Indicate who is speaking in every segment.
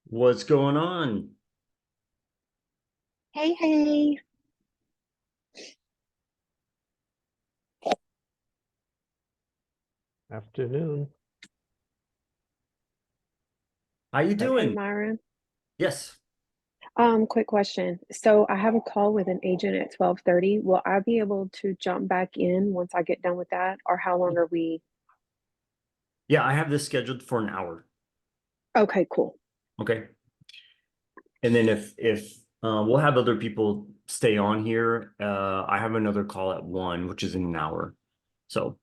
Speaker 1: What's going on?
Speaker 2: Hey, hey.
Speaker 3: Afternoon.
Speaker 1: How you
Speaker 2: Hey,
Speaker 1: doing?
Speaker 2: Myron.
Speaker 1: Yes.
Speaker 2: Quick question. So I have a call with an agent at 12:30. Will I be able to jump back in once I get done with that? Or how long are we?
Speaker 1: Yeah, I have this scheduled for an hour.
Speaker 2: Okay, cool.
Speaker 1: Okay. And then if we'll have other people stay on here. I have another call at 1, which is in an hour. So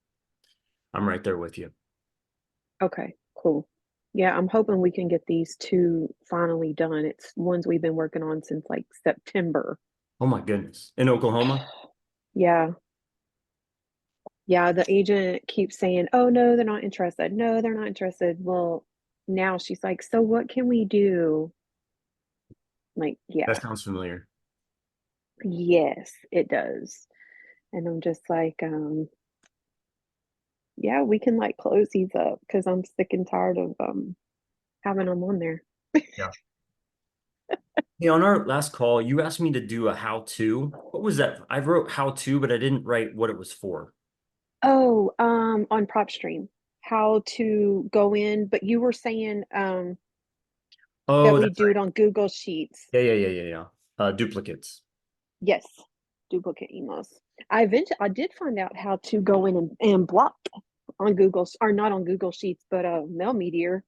Speaker 1: I'm right there with you.
Speaker 2: Okay, cool. Yeah, I'm hoping we can get these two finally done. It's ones we've been working on since like September.
Speaker 1: Oh my goodness. In Oklahoma?
Speaker 2: Yeah, yeah, the agent keeps saying, "Oh no, they're not interested. No, they're not interested." Well, now she's like, "So what can we do?" Like,
Speaker 1: That
Speaker 2: yeah.
Speaker 1: sounds familiar.
Speaker 2: Yes, it does. And I'm just like, yeah, we can like close these up because I'm sick and tired of having them on there.
Speaker 1: Yeah. Hey, on our last call, you asked me to do a how-to. What was that? I wrote how-to, but I didn't write what it was for.
Speaker 2: Oh, on PropStream, how to go in, but you were saying that
Speaker 1: Oh,
Speaker 2: we
Speaker 1: that's
Speaker 2: do
Speaker 1: right.
Speaker 2: it on Google Sheets.
Speaker 1: Yeah. Duplicates.
Speaker 2: Yes, duplicate emails. I did find out how to go in and block on Google, or not on Google Sheets, but Mail Meteor,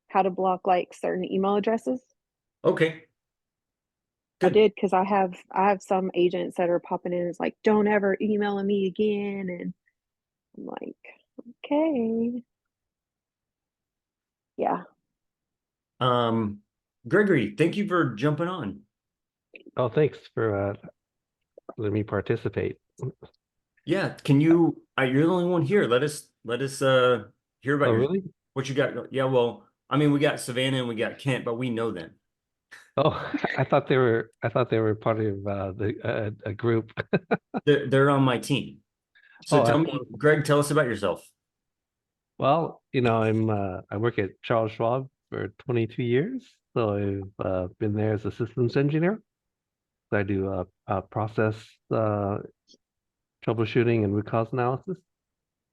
Speaker 2: how to block like certain email addresses.
Speaker 1: Okay,
Speaker 2: I
Speaker 1: good.
Speaker 2: did because I have some agents that are popping in. It's like, don't ever email me again, and I'm like, okay, yeah.
Speaker 1: Gregory, thank you for jumping on.
Speaker 3: Oh, thanks for letting me participate.
Speaker 1: Yeah, can you you're the only one here. Let us hear about
Speaker 3: Oh,
Speaker 1: your
Speaker 3: really?
Speaker 1: what you got. Yeah, well, I mean we got Savannah and we got Kent, but we know them.
Speaker 3: Oh, I thought they were part of a group.
Speaker 1: They're on my team. So
Speaker 3: Oh,
Speaker 1: tell me,
Speaker 3: excellent.
Speaker 1: Greg, tell us about yourself.
Speaker 3: Well, I work at Charles Schwab for 22 years, so I've been there as a systems engineer. So I do process uh, troubleshooting and root cause analysis.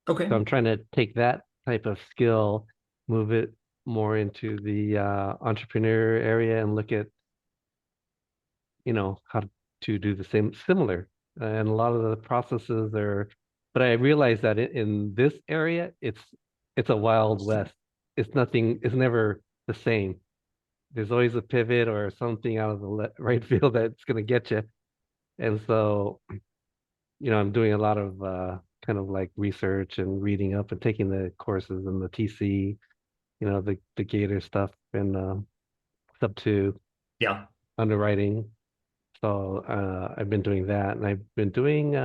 Speaker 3: So
Speaker 1: Okay.
Speaker 3: I'm trying to take that type of skill, move it more into the entrepreneur area and look at how to do the same similar. And a lot of the processes are, but I realize that in this area, it's a wild west. It's never the same. There's always a pivot or something out of the right field that's going to get you. And so, I'm doing a lot of kind of like research and reading up and taking the courses and the TC, the Gator stuff and sub two
Speaker 1: Yeah.
Speaker 3: underwriting. So I've been doing that, and I've been doing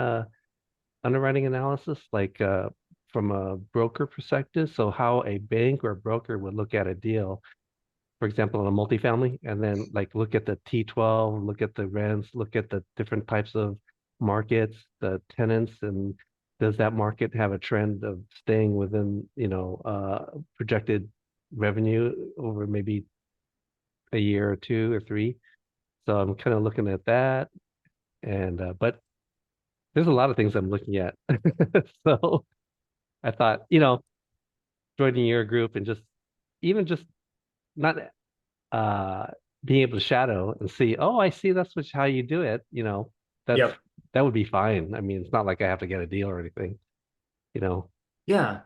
Speaker 3: underwriting analysis, like from a broker perspective. So how a bank or a broker would look at a deal, for example, in a multifamily, and then like look at the T12, look at the rents, look at the different types of markets, the tenants, and does that market have a trend of staying within, projected revenue over maybe a year or two or three? So I'm kind of looking at that, and but there's a lot of things I'm looking at. So I thought, joining your group and just not uh being able to shadow and see, oh, I see that's how you do it, that's
Speaker 1: Yep.
Speaker 3: that would be fine. I mean, it's not like I have to get a deal or anything, you know.
Speaker 1: Yeah.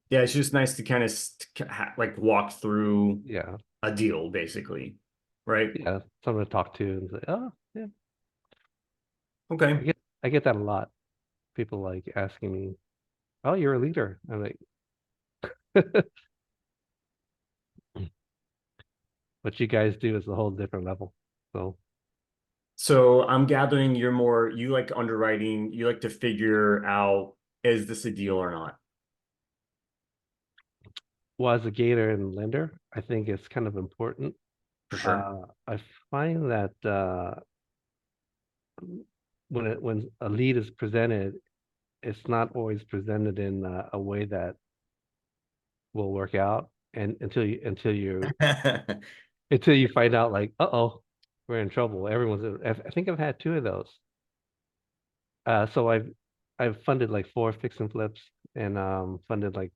Speaker 1: Yeah, it's just nice to kind of like walk through
Speaker 3: Yeah,
Speaker 1: a deal basically. Right?
Speaker 3: yeah, someone to talk to and say, oh, yeah. I
Speaker 1: Okay.
Speaker 3: get I get that a lot. People like asking me, oh, you're a leader. I'm like, what you guys do is a whole different level. So
Speaker 1: So I'm gathering you like underwriting, you like to figure out is this a deal or not?
Speaker 3: well, as a gator and lender, I think it's kind of important.
Speaker 1: For sure.
Speaker 3: I find that when a lead is presented, it's not always presented in a way that will work out. and until you find out like, uh-oh, we're in trouble. I think I've had two of those. So I've funded like four fix and flips and funded like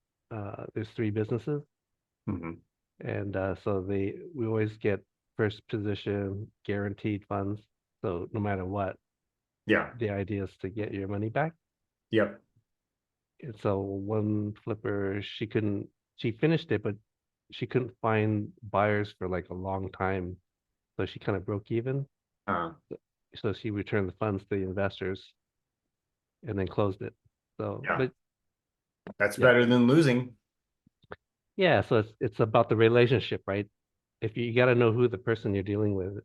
Speaker 3: there's three businesses.
Speaker 1: Mhm.
Speaker 3: And so we always get first position guaranteed funds. So no matter what,
Speaker 1: Yeah.
Speaker 3: the idea is to get your money back.
Speaker 1: Yep.
Speaker 3: And so one flipper, she finished it, but she couldn't find buyers for like a long time. So she kind of broke even.
Speaker 1: Uh,
Speaker 3: So she returned the funds to the investors and then closed it. So,
Speaker 1: yeah.
Speaker 3: but
Speaker 1: That's
Speaker 3: yeah,
Speaker 1: better than losing.
Speaker 3: yeah. So it's about the relationship, right? If you got to know who the person you're dealing with.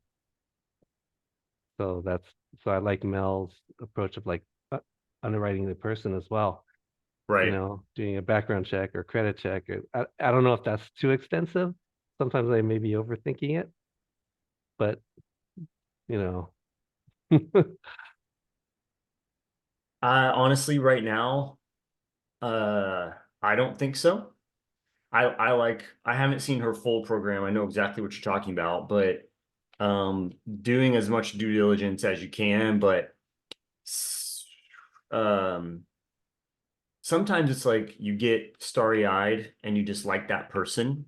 Speaker 3: So so I like Mel's approach of like underwriting the person as well.
Speaker 1: Right.
Speaker 3: Doing a background check or credit check. I don't know if that's too extensive. Sometimes I may be overthinking it, but you know,
Speaker 1: Honestly, right now, uh, I don't think so. I haven't seen her full program. I know exactly what you're talking about, but doing as much due diligence as you can, but s- um sometimes it's like you get starry-eyed and you just like that person,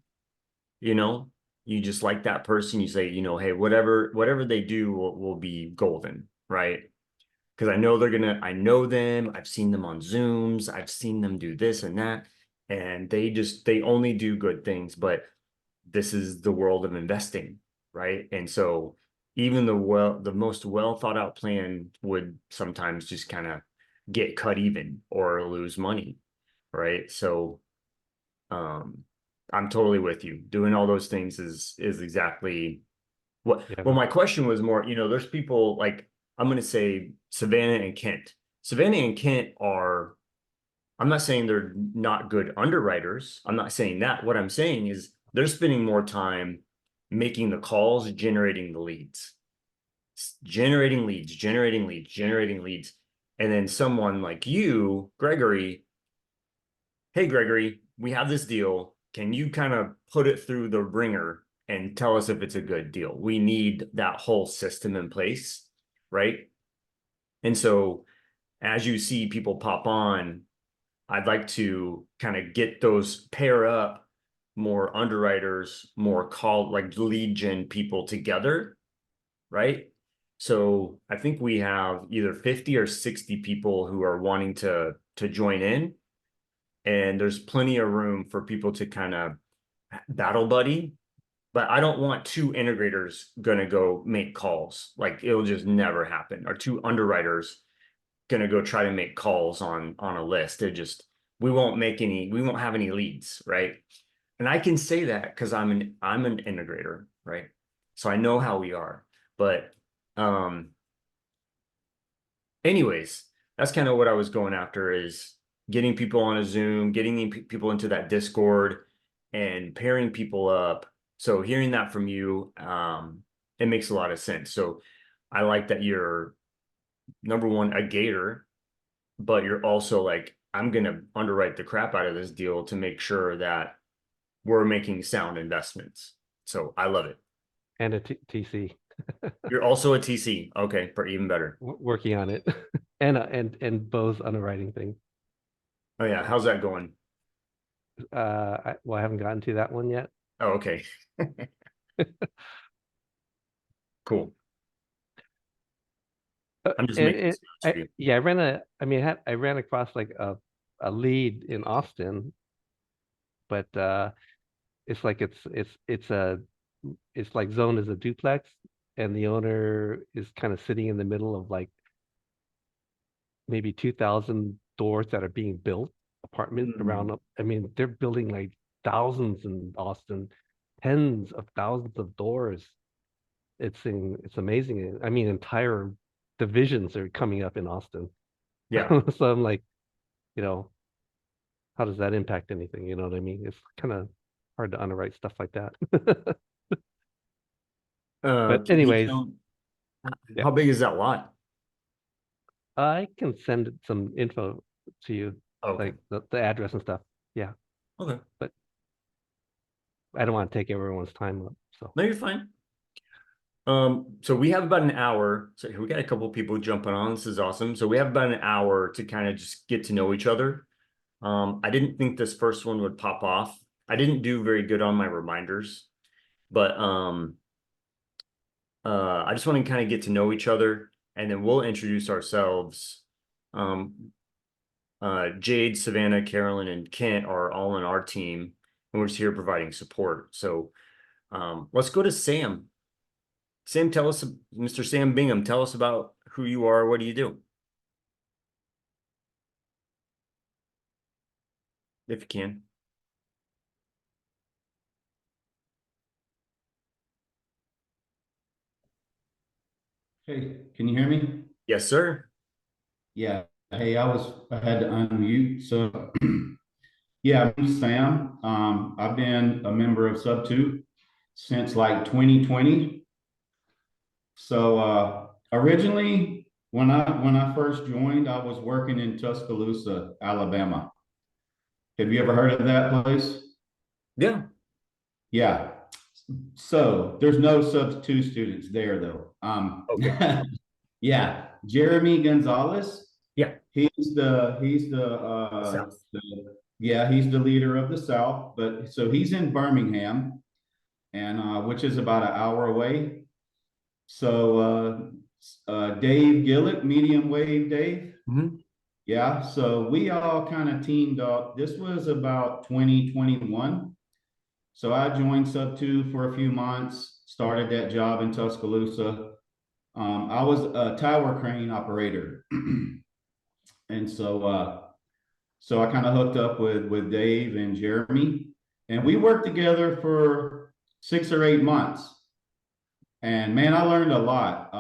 Speaker 1: you know? You just like that person, you say, hey, whatever they do will be golden, right? Because I know them, I've seen them on Zooms, I've seen them do this and that, and they only do good things, but this is the world of investing, right? And so even the most well thought out plan would sometimes just kind of get cut even or lose money, right? So um I'm totally with you. Doing all those things is exactly
Speaker 3: yeah,
Speaker 1: well, my question was more, there's people like I'm gonna say Savannah and Kent. Savannah and Kent are, I'm not saying they're not good underwriters. I'm not saying that. What I'm saying is they're spending more time making the calls, generating the leads, generating leads, generating leads, generating leads. And then someone like you, Gregory, hey, Gregory, we have this deal. Can you kind of put it through the ringer and tell us if it's a good deal? We need that whole system in place, right? And so as you see people pop on, I'd like to kind of get those pair up more underwriters, more like lead gen people together, right? So I think we have either 50 or 60 people who are wanting to join in, and there's plenty of room for people to kind of battle buddy. But I don't want two integrators gonna go make calls. Like it'll just never happen. Or two underwriters gonna go try to make calls on a list. We won't have any leads, right? And I can say that because I'm an integrator, right? So I know how we are. But um anyways, that's kind of what I was going after, is getting people on a Zoom, getting people into that Discord and pairing people up. So hearing that from you, it makes a lot of sense. So I like that you're, number one, a gator, but you're also like, I'm gonna underwrite the crap out of this deal to make sure that we're making sound investments. So I love it.
Speaker 3: and a TC
Speaker 1: You're also a TC. Okay, for even better.
Speaker 3: working on it, and Bo's underwriting thing.
Speaker 1: Oh yeah, how's that going?
Speaker 3: Well, I haven't gotten to that one yet.
Speaker 1: Oh, okay. Cool. I'm just making this notes for you.
Speaker 3: Yeah, I ran across like a lead in Austin, but it's like it's like zoned as a duplex, and the owner is kind of sitting in the middle of like maybe 2,000 doors that are being built, apartment around.
Speaker 1: Mm,
Speaker 3: I mean, they're building like thousands in Austin, tens of thousands of doors. It's amazing. I mean, entire divisions are coming up in Austin.
Speaker 1: yeah.
Speaker 3: So I'm like, you know, how does that impact anything? You know what I mean? It's kind of hard to underwrite stuff like that. But
Speaker 1: Can you
Speaker 3: anyways,
Speaker 1: tell
Speaker 3: yeah,
Speaker 1: how big is that lot?
Speaker 3: I can send some info to you,
Speaker 1: Oh, okay.
Speaker 3: like the address and stuff. Yeah,
Speaker 1: Okay.
Speaker 3: but I don't want to take everyone's time up. So
Speaker 1: No, you're fine. So we have about an hour. So we got a couple people jumping on. This is awesome. So we have about an hour to kind of just get to know each other. I didn't think this first one would pop off. I didn't do very good on my reminders, but I just want to kind of get to know each other, and then we'll introduce ourselves. Jade, Savannah, Carolyn, and Kent are all in our team, and we're just here providing support. So let's go to Sam. Sam, tell us, Mr. Sam Bingham, tell us about who you are. What do you do? If you can.
Speaker 4: Hey, can you hear me?
Speaker 1: Yes, sir.
Speaker 4: Yeah. Hey, I had to unmute. So yeah, I'm Sam. I've been a member of Sub 2 since like 2020. So originally when I first joined, I was working in Tuscaloosa, Alabama. Have you ever heard of that place?
Speaker 1: Yeah.
Speaker 4: Yeah. So there's no Sub 2 students there though.
Speaker 1: Okay.
Speaker 4: Yeah, Jeremy Gonzalez.
Speaker 1: Yeah.
Speaker 4: He's the
Speaker 1: South.
Speaker 4: yeah, he's the leader of the South, but so he's in Birmingham, and which is about an hour away. So Dave Gillett, medium wave Dave.
Speaker 1: Mhm.
Speaker 4: Yeah, so we all kind of teamed up. This was about 2021. So I joined Sub 2 for a few months, started that job in Tuscaloosa. I was a tower crane operator. And so I kind of hooked up with Dave and Jeremy, and we worked together for 6 or 8 months. And man, I learned a lot.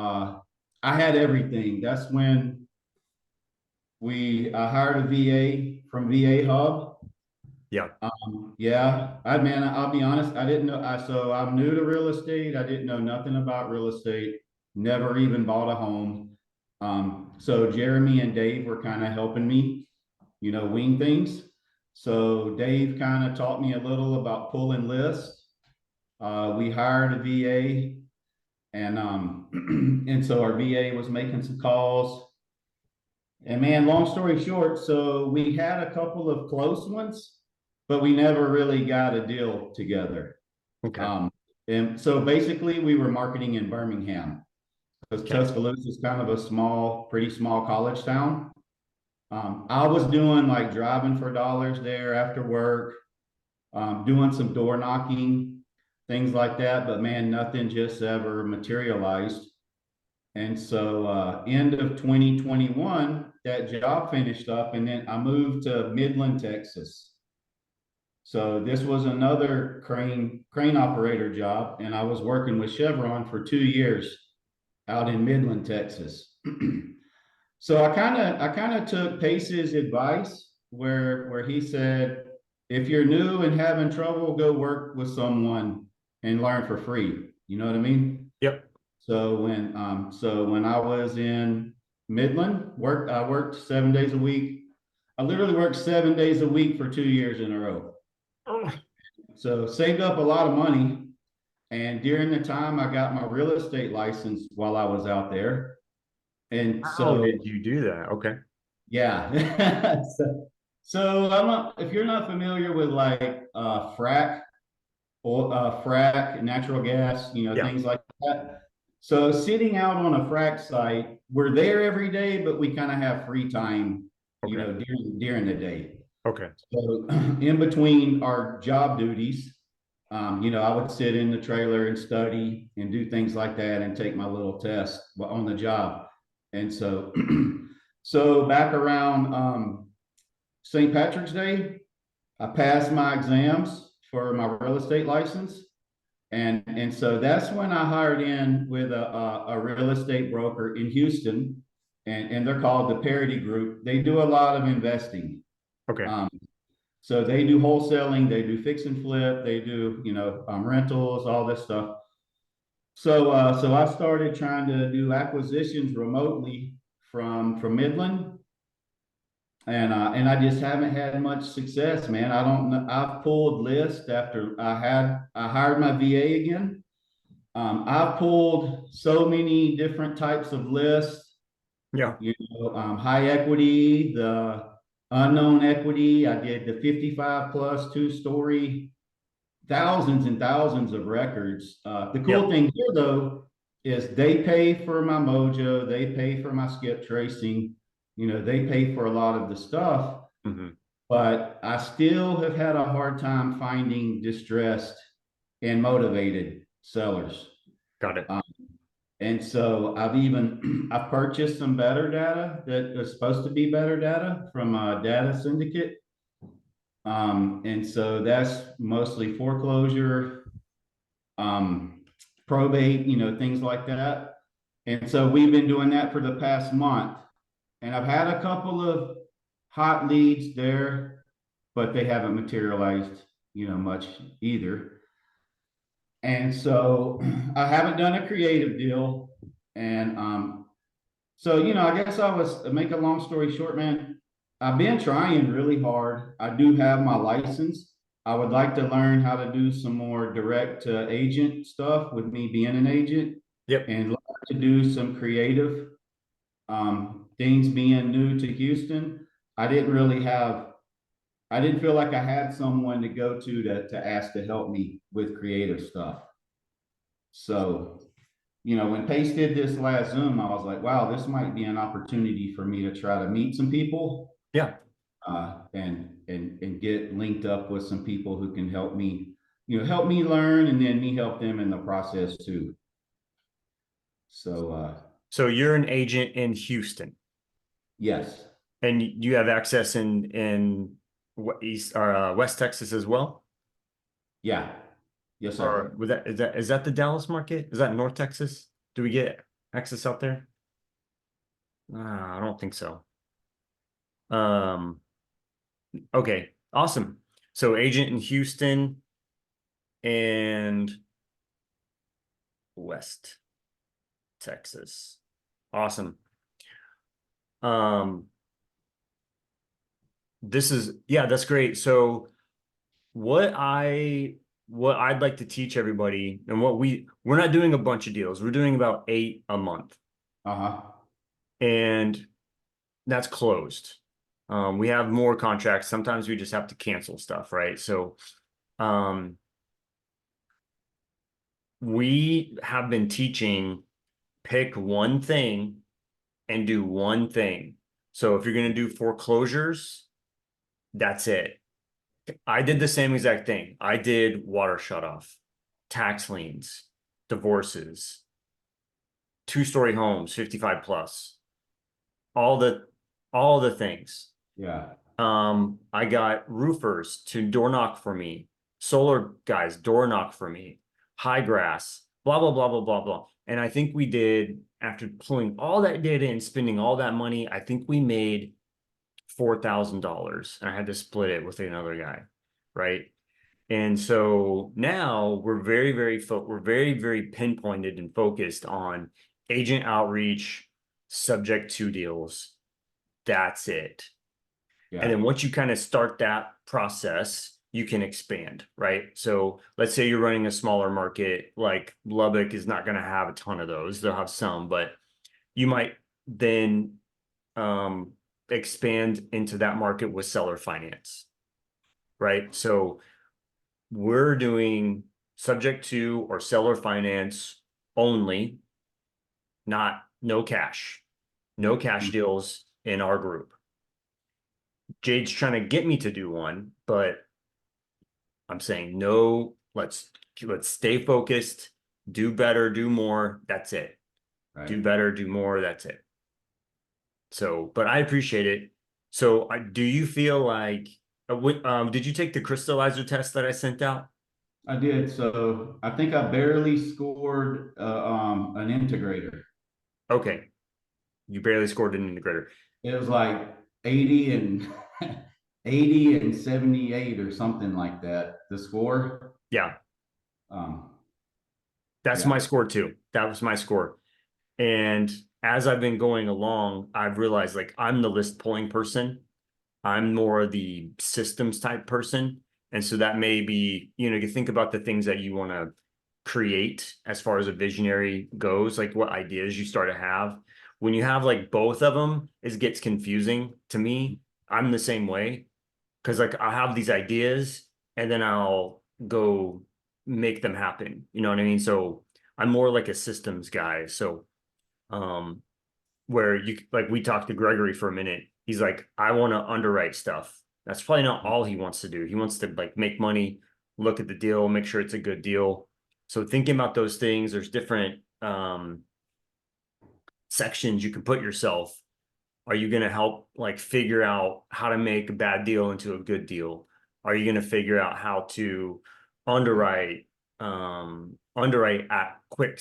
Speaker 4: I had everything. That's when I hired a VA from VA Hub.
Speaker 1: Yeah.
Speaker 4: Yeah, I'll be honest. I didn't know. So I'm new to real estate. I didn't know nothing about real estate. Never even bought a home. So Jeremy and Dave were kind of helping me, wing things. So Dave kind of taught me a little about pulling lists. We hired a VA, and and so our VA was making some calls. And man, long story short, so we had a couple of close ones, but we never really got a deal together.
Speaker 1: Okay.
Speaker 4: And so basically, we were marketing in Birmingham because Tuscaloosa is kind of a pretty small college town. I was doing like driving for dollars there after work, doing some door knocking, things like that. But man, nothing just ever materialized. And so end of 2021, that job finished up, and then I moved to Midland, Texas. So this was another crane operator job, and I was working with Chevron for 2 years out in Midland, Texas. So I kind of took Pace's advice where he said, if you're new and having trouble, go work with someone and learn for free. You know what I mean?
Speaker 1: Yep.
Speaker 4: So when I was in Midland, I worked 7 days a week. I literally worked 7 days a week for 2 years in a row.
Speaker 1: Oh.
Speaker 4: So saved up a lot of money. And during the time I got my real estate license while I was out there. And
Speaker 1: How
Speaker 4: so
Speaker 1: did you do that? Okay.
Speaker 4: yeah. So if you're not familiar with like frac or frac, natural gas,
Speaker 1: Yeah.
Speaker 4: things like that. So sitting out on a frac site, we're there every day, but we kind of have free time,
Speaker 1: Okay.
Speaker 4: during the day.
Speaker 1: Okay.
Speaker 4: So in between our job duties, I would sit in the trailer and study and do things like that and take my little test on the job. And so, so back around St. Patrick's Day, I passed my exams for my real estate license. And so that's when I hired in with a real estate broker in Houston, and they're called the Parity Group. They do a lot of investing.
Speaker 1: Okay.
Speaker 4: So they do wholesaling, they do fix and flip, they do, rentals, all this stuff. So I started trying to do acquisitions remotely from Midland. and I just haven't had much success, man. I don't know. I've pulled lists after I hired my VA again. I've pulled so many different types of lists,
Speaker 1: Yeah.
Speaker 4: high equity, the unknown equity. I did the 55 plus 2-story, thousands and thousands of records. The cool
Speaker 1: Yep.
Speaker 4: thing here though is they pay for my mojo, they pay for my skip tracing, they pay for a lot of the stuff,
Speaker 1: Mhm.
Speaker 4: but I still have had a hard time finding distressed and motivated sellers.
Speaker 1: Got it.
Speaker 4: And so I've purchased some better data that is supposed to be better data from a data syndicate. And so that's mostly foreclosure, probate, things like that. And so we've been doing that for the past month. And I've had a couple of hot leads there, but they haven't materialized, much either. And so I haven't done a creative deal. And so, I guess make a long story short, man, I've been trying really hard. I do have my license. I would like to learn how to do some more direct to agent stuff with me being an agent,
Speaker 1: Yep.
Speaker 4: and like to do some creative things being new to Houston. I didn't feel like I had someone to go to ask to help me with creative stuff. So, when Pace did this last Zoom, I was like, wow, this might be an opportunity for me to try to meet some people,
Speaker 1: Yeah.
Speaker 4: and get linked up with some people who can help me, help me learn, and then me help them in the process too. So,
Speaker 1: So you're an agent in Houston,
Speaker 4: yes,
Speaker 1: and you have access in East or West Texas as well?
Speaker 4: yeah, yes,
Speaker 1: Or
Speaker 4: sir.
Speaker 1: was that is that the Dallas market? Is that North Texas? Do we get access out there? I don't think so. Um, okay, awesome. So agent in Houston and West Texas. Awesome. Um, yeah, that's great. So what I'd like to teach everybody, and we're not doing a bunch of deals. We're doing about 8 a month,
Speaker 4: Uh-huh.
Speaker 1: and that's closed. We have more contracts. Sometimes we just have to cancel stuff, right? So we have been teaching pick one thing and do one thing. So if you're going to do foreclosures, that's it. I did the same exact thing. I did water shutoff, tax liens, divorces, 2-story homes, 55 plus, all the things.
Speaker 4: Yeah.
Speaker 1: I got roofers to door knock for me, solar guys door knock for me, high grass, blah blah blah blah blah blah. And I think we did, after pulling all that data and spending all that money, I think we made $4,000, and I had to split it with another guy, right? And so now we're very pinpointed and focused on agent outreach, subject to deals. That's it. And then
Speaker 4: Yeah.
Speaker 1: once you kind of start that process, you can expand, right? So let's say you're running a smaller market, like Lubbock is not going to have a ton of those. They'll have some, but you might then expand into that market with seller finance, right? So we're doing subject to or seller finance only, no cash deals in our group. Jade's trying to get me to do one, but I'm saying no, let's stay focused, do better, do more. That's it.
Speaker 4: Right.
Speaker 1: Do better, do more. That's it. So, but I appreciate it. So, do you feel like, did you take the crystallizer test that I sent out?
Speaker 4: I did. So I think I barely scored an integrator.
Speaker 1: Okay. You barely scored an integrator.
Speaker 4: It was like 80 and 80 and 78 or something like that. The score.
Speaker 1: Yeah.
Speaker 4: Um,
Speaker 1: That's
Speaker 4: yeah.
Speaker 1: my score too. That was my score. And as I've been going along, I've realized like I'm the list pulling person. I'm more the systems type person. And so that may be, you know, you think about the things that you want to create as far as a visionary goes, like what ideas you start to have. When you have like both of them, it gets confusing to me. I'm the same way because like I have these ideas and then I'll go make them happen. You know what I mean? So I'm more like a systems guy. So um where you like we talked to Gregory for a minute. He's like, I want to underwrite stuff. That's probably not all he wants to do. He wants to like make money, look at the deal, make sure it's a good deal. So thinking about those things, there's different sections you can put yourself. Are you going to help like figure out how to make a bad deal into a good deal? Are you going to figure out how to underwrite underwrite at quick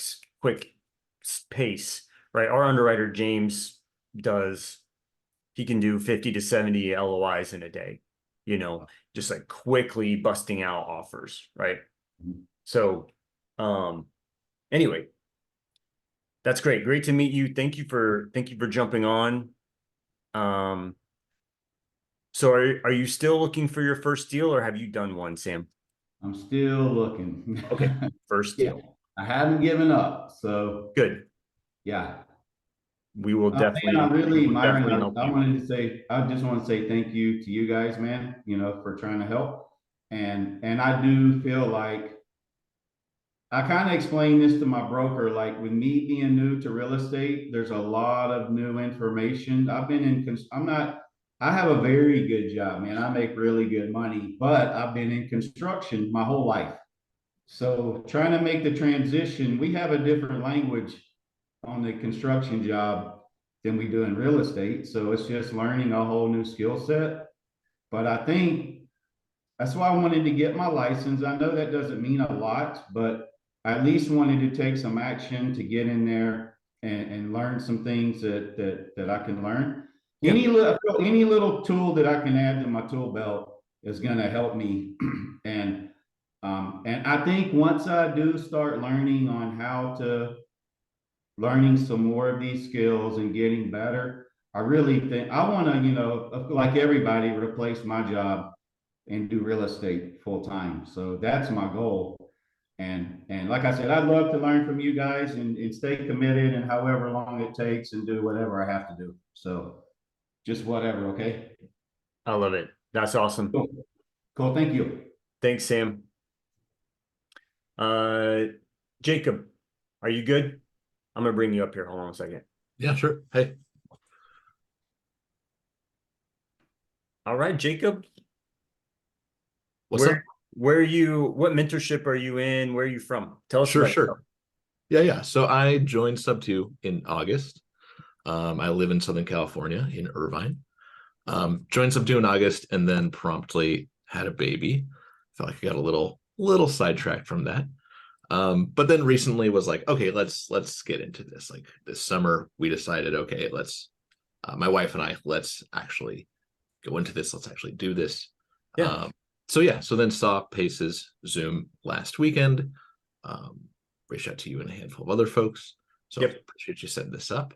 Speaker 1: pace, right? Our underwriter James does he can do 50 to 70 LOIs in a day, you know, just like quickly busting out offers, right? So anyway, that's great. Great to meet you. Thank you for jumping on. Um, so are you still looking for your first deal or have you done one, Sam?
Speaker 4: I'm still looking.
Speaker 1: Okay, first
Speaker 4: Yeah,
Speaker 1: deal.
Speaker 4: I haven't given up. So
Speaker 1: Good.
Speaker 4: yeah.
Speaker 1: We will
Speaker 4: Man,
Speaker 1: definitely, we will
Speaker 4: Myron,
Speaker 1: definitely help
Speaker 4: I
Speaker 1: you.
Speaker 4: wanted to say, I just want to say thank you to you guys, man, you know, for trying to help. And I do feel like I kind of explained this to my broker, like with me being new to real estate, there's a lot of new information. I'm not, I have a very good job, man. I make really good money, but I've been in construction my whole life. So trying to make the transition, we have a different language on the construction job than we do in real estate. So it's just learning a whole new skill set. But I think that's why I wanted to get my license. I know that doesn't mean a lot, but I at least wanted to take some action to get in there and learn some things that I can learn.
Speaker 1: Yeah.
Speaker 4: Any little tool that I can add to my tool belt is going to help me. And I think once I do start learning on how to learning some more of these skills and getting better, I really think I want to, you know, like everybody, replace my job and do real estate full time. So that's my goal. And like I said, I'd love to learn from you guys and stay committed and however long it takes and do whatever I have to do. So just whatever, okay?
Speaker 1: I love it. That's awesome.
Speaker 4: Cool. Cool. Thank you.
Speaker 1: Thanks, Sam. Jacob, are you good? I'm gonna bring you up here. Hold on a second.
Speaker 5: Yeah, sure. Hey,
Speaker 1: All right, Jacob.
Speaker 5: what's up?
Speaker 1: Where are you? What mentorship are you in? Where are you from? Tell us
Speaker 5: Sure,
Speaker 1: about yourself.
Speaker 5: sure. Yeah. So I joined Sub2 in August. I live in Southern California in Irvine. Joined Sub2 in August and then promptly had a baby. Felt like I got a little sidetracked from that. But then recently was like, okay, let's get into this. Like this summer, we decided, okay, let's my wife and I, let's actually go into this. Let's actually do this.
Speaker 1: Yeah.
Speaker 5: So then saw Pace's Zoom last weekend. Reached out to you and a handful of other folks. So
Speaker 1: Yep.
Speaker 5: appreciate you setting this up.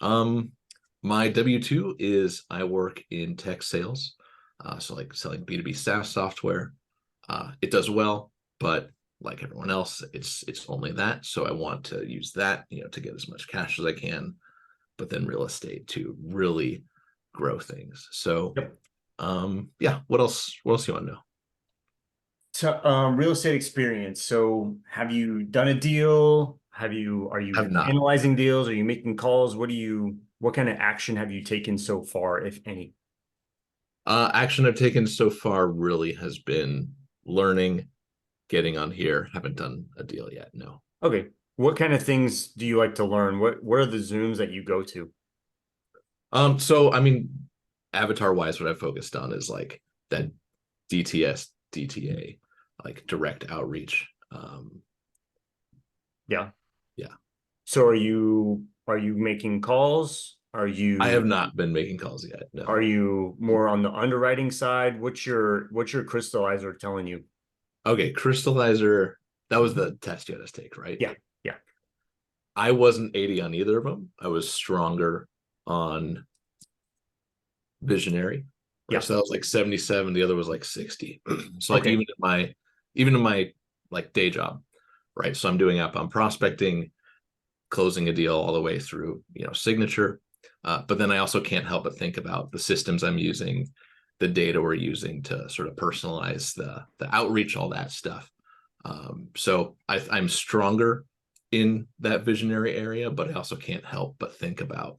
Speaker 5: My W-2 is I work in tech sales. So like selling B2B SaaS software. It does well, but like everyone else, it's only that. So I want to use that, you know, to get as much cash as I can, but then real estate to really grow things. So
Speaker 1: Yep.
Speaker 5: Yeah, what else you want to know?
Speaker 1: So, real estate experience. So, have you done a deal? Are you
Speaker 5: Have not.
Speaker 1: analyzing deals? Are you making calls? What kind of action have you taken so far, if any?
Speaker 5: Action I've taken so far really has been learning, getting on here. Haven't done a deal yet. No.
Speaker 1: Okay. What kind of things do you like to learn? What are the Zooms that you go to?
Speaker 5: So I mean, avatar wise, what I've focused on is like that DTS, DTA, like direct outreach.
Speaker 1: Yeah.
Speaker 5: Yeah.
Speaker 1: So are you making calls?
Speaker 5: I have not been making calls yet. No.
Speaker 1: Are you more on the underwriting side? What's your crystallizer telling you?
Speaker 5: Okay, crystallizer. That was the test you had us take, right?
Speaker 1: Yeah.
Speaker 5: I wasn't 80 on either of them. I was stronger on visionary,
Speaker 1: Yeah.
Speaker 5: So that was like 77. The other was like 60. So like
Speaker 1: Okay.
Speaker 5: even in my like day job, right? So I'm doing outbound prospecting, closing a deal all the way through, signature. But then I also can't help but think about the systems I'm using, the data we're using to sort of personalize the outreach, all that stuff. So I'm stronger in that visionary area, but I also can't help but think about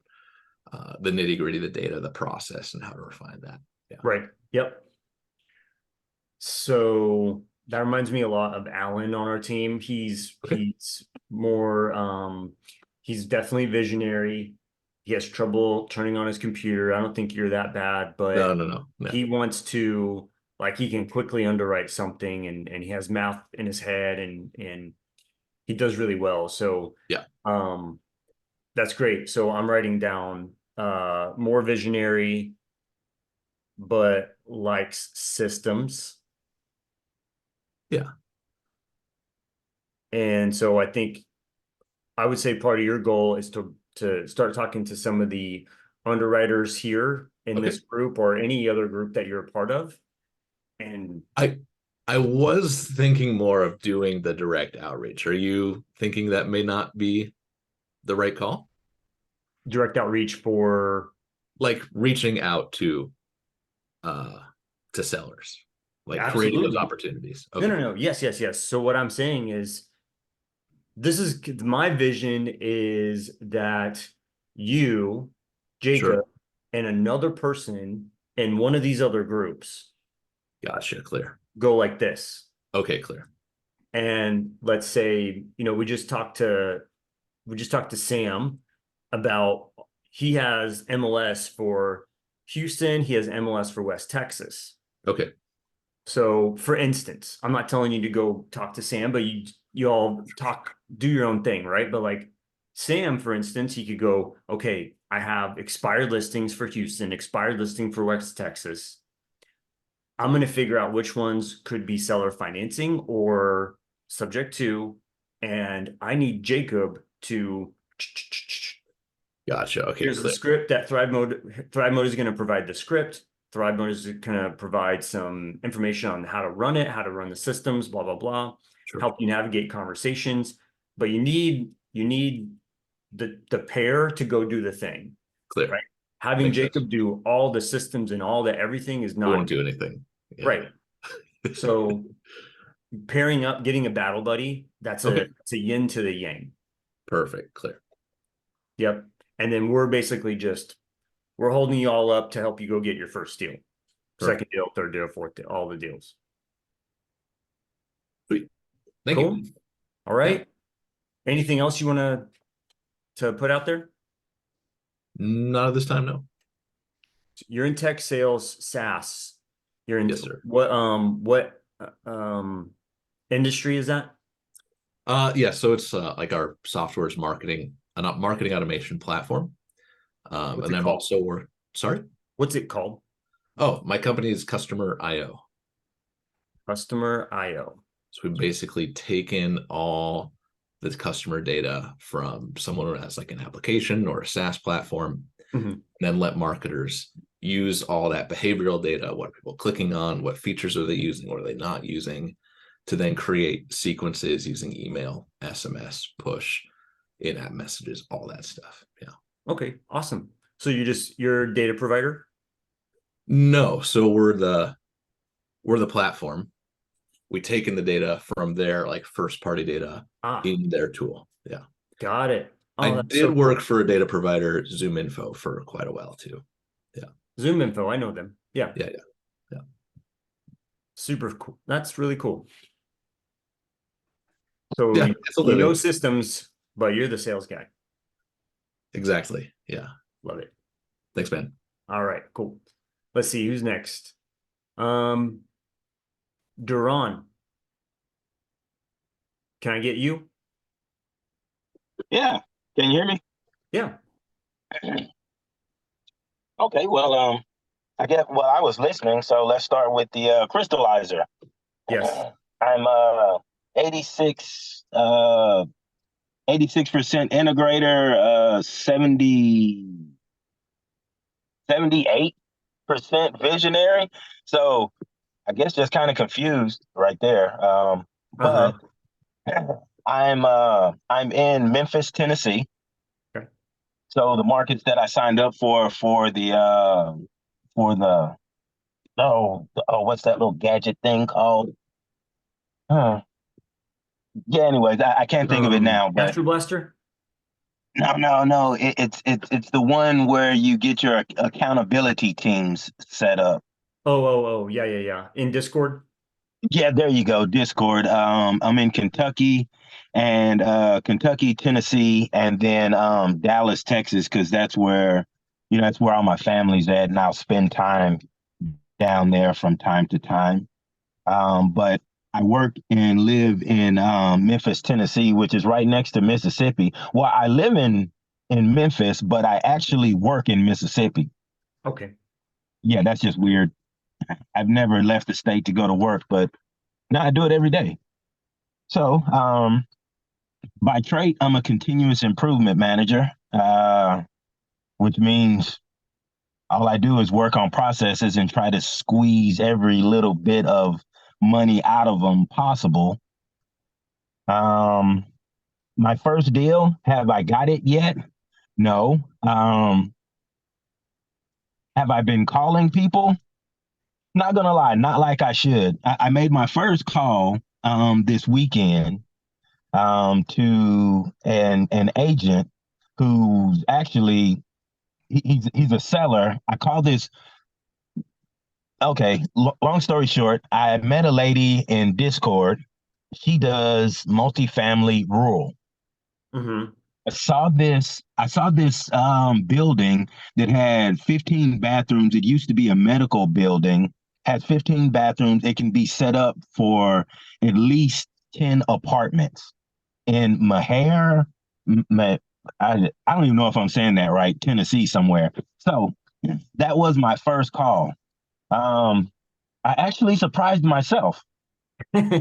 Speaker 5: the nitty gritty, the data, the process, and how to refine that. Yeah.
Speaker 1: Right. Yep. So that reminds me a lot of Alan on our team. He's more he's definitely visionary. He has trouble turning on his computer. I don't think you're that bad, but
Speaker 5: No.
Speaker 1: he wants to, like, he can quickly underwrite something, and he has math in his head, and he does really well. So
Speaker 5: Yeah.
Speaker 1: that's great. So I'm writing down more visionary, but likes systems.
Speaker 5: Yeah.
Speaker 1: And so I think I would say part of your goal is to start talking to some of the underwriters here in
Speaker 5: Okay.
Speaker 1: this group or any other group that you're a part of. And
Speaker 5: I was thinking more of doing the direct outreach. Are you thinking that may not be the right call?
Speaker 1: direct outreach for,
Speaker 5: Like reaching out to sellers, like creating those
Speaker 1: absolutely.
Speaker 5: opportunities.
Speaker 1: No,
Speaker 5: Okay.
Speaker 1: no. Yes. So what I'm saying is, this is my vision is that you, Jacob,
Speaker 5: Sure.
Speaker 1: and another person in one of these other groups
Speaker 5: Gotcha. Clear.
Speaker 1: go like this.
Speaker 5: Okay, clear.
Speaker 1: And let's say, we just talked to Sam about, he has MLS for Houston, he has MLS for West Texas.
Speaker 5: Okay.
Speaker 1: So for instance, I'm not telling you to go talk to Sam, but you all do your own thing, right? But like Sam, for instance, he could go, okay, I have expired listings for Houston, expired listing for West Texas. I'm going to figure out which ones could be seller financing or subject to, and I need Jacob to.
Speaker 5: Gotcha. Okay,
Speaker 1: Here's the
Speaker 5: clear.
Speaker 1: script that Thrivemode is going to provide the script. Thrivemode is going to provide some information on how to run it, how to run the systems, blah, blah, blah,
Speaker 5: Sure.
Speaker 1: help you navigate conversations. But you need the pair to go do the thing,
Speaker 5: Clear.
Speaker 1: right? Having
Speaker 5: Makes
Speaker 1: Jacob
Speaker 5: sense.
Speaker 1: do all the systems and all that, everything is
Speaker 5: We won't
Speaker 1: not
Speaker 5: do anything. Yeah.
Speaker 1: right. So pairing up, getting a battle buddy,
Speaker 5: Okay.
Speaker 1: it's a yin to the yang.
Speaker 5: Perfect. Clear.
Speaker 1: Yep. And then we're holding you all up to help you go get your first deal,
Speaker 5: Perfect.
Speaker 1: second deal, third deal, fourth deal, all the deals.
Speaker 5: Sweet. Thank
Speaker 1: Cool.
Speaker 5: you.
Speaker 1: All right. Anything else you want to put out there?
Speaker 5: Not at this time, no.
Speaker 1: You're in tech sales, SaaS. You're in
Speaker 5: Yes, sir.
Speaker 1: what industry is that?
Speaker 5: Yeah, so it's like our software's marketing automation platform.
Speaker 1: What's
Speaker 5: And
Speaker 1: it
Speaker 5: I'm
Speaker 1: called?
Speaker 5: also sorry?
Speaker 1: What's it called?
Speaker 5: Oh, my company is Customer IO.
Speaker 1: Customer IO.
Speaker 5: So we've basically taken all the customer data from someone who has like an application or a SaaS platform,
Speaker 1: Mhm.
Speaker 5: and then let marketers use all that behavioral data. What are people clicking on? What features are they using? What are they not using? To then create sequences using email, SMS, push, in-app messages, all that stuff. Yeah.
Speaker 1: Okay, awesome. So you're a data provider?
Speaker 5: No, so we're the platform. We take in the data from their like first party data in their tool. Yeah.
Speaker 1: Got it.
Speaker 5: I
Speaker 1: Oh, that's
Speaker 5: did
Speaker 1: so
Speaker 5: work
Speaker 1: cool.
Speaker 5: for a data provider, Zoom Info, for quite a while too. Yeah.
Speaker 1: Zoom Info, I know them. Yeah.
Speaker 5: Yeah.
Speaker 1: Super cool. That's really cool. So
Speaker 5: Yeah. It's a
Speaker 1: you know
Speaker 5: living.
Speaker 1: systems, but you're the sales guy.
Speaker 5: Exactly. Yeah.
Speaker 1: Love it.
Speaker 5: Thanks, man.
Speaker 1: All right, cool. Let's see who's next. Duran. Can I get you?
Speaker 6: Yeah. Can you hear me?
Speaker 1: Yeah.
Speaker 6: Okay. Well, I was listening, so let's start with the crystallizer.
Speaker 1: Yes.
Speaker 6: I'm 86 86% integrator, 78 100% visionary. So I guess just kind of confused right there.
Speaker 1: Uh-huh.
Speaker 6: But I'm in Memphis, Tennessee.
Speaker 1: Okay.
Speaker 6: So the markets that I signed up for the what's that little gadget thing called? Uh, yeah, anyways, I can't think of it now, but
Speaker 1: Astro Blaster?
Speaker 6: no. It's the one where you get your accountability teams set up.
Speaker 1: Oh, yeah. In Discord?
Speaker 6: Yeah, there you go. Discord. I'm in Kentucky and Kentucky, Tennessee, and then Dallas, Texas, because that's where all my family's at, and I'll spend time down there from time to time. But I work and live in Memphis, Tennessee, which is right next to Mississippi. Well, I live in Memphis, but I actually work in Mississippi.
Speaker 1: Okay.
Speaker 6: Yeah, that's just weird. I've never left the state to go to work, but now I do it every day. So, by trade, I'm a continuous improvement manager, which means all I do is work on processes and try to squeeze every little bit of money out of them possible. Um, my first deal, have I got it yet? No. Have I been calling people? Not gonna lie, not like I should. I made my first call this weekend to an agent who's actually he's a seller. I call this okay. Long story short, I met a lady in Discord. She does multifamily rural.
Speaker 1: Mm-hmm.
Speaker 6: I saw this building that had 15 bathrooms. It used to be a medical building, has 15 bathrooms. It can be set up for at least 10 apartments in Maher, I don't even know if I'm saying that right, Tennessee somewhere. So that was my first call. Um, I actually surprised myself because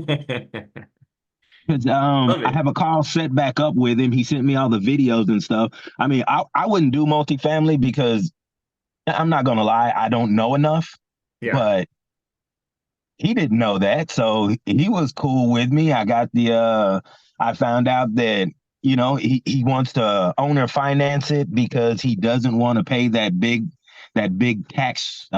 Speaker 1: Love
Speaker 6: I
Speaker 1: it.
Speaker 6: have a call set back up with him. He sent me all the videos and stuff. I mean, I wouldn't do multifamily because I'm not gonna lie, I don't know enough,
Speaker 1: Yeah.
Speaker 6: but he didn't know that, so he was cool with me. I found out that he wants to owner finance it because he doesn't want to pay that big tax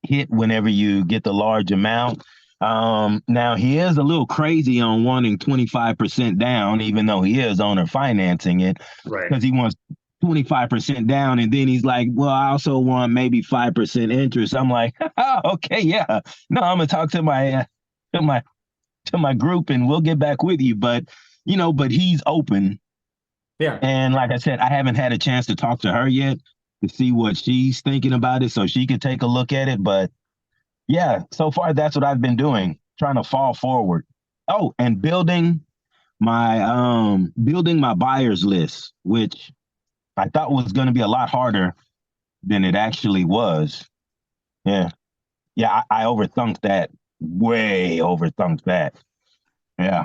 Speaker 6: hit whenever you get the large amount. Now he is a little crazy on wanting 25% down, even though he is owner financing it,
Speaker 1: Right.
Speaker 6: because he wants 25% down, and then he's like, well, I also want maybe 5% interest. I'm like, oh, okay, yeah. No, I'm gonna talk to to my my group, and we'll get back with you. But he's open,
Speaker 1: Yeah.
Speaker 6: and like I said, I haven't had a chance to talk to her yet to see what she's thinking about it, so she could take a look at it. But yeah, so far that's what I've been doing, trying to fall forward. Oh, and building my buyers list, which I thought was going to be a lot harder than it actually was. Yeah. Yeah, I overthunk that. Way overthunk that. Yeah.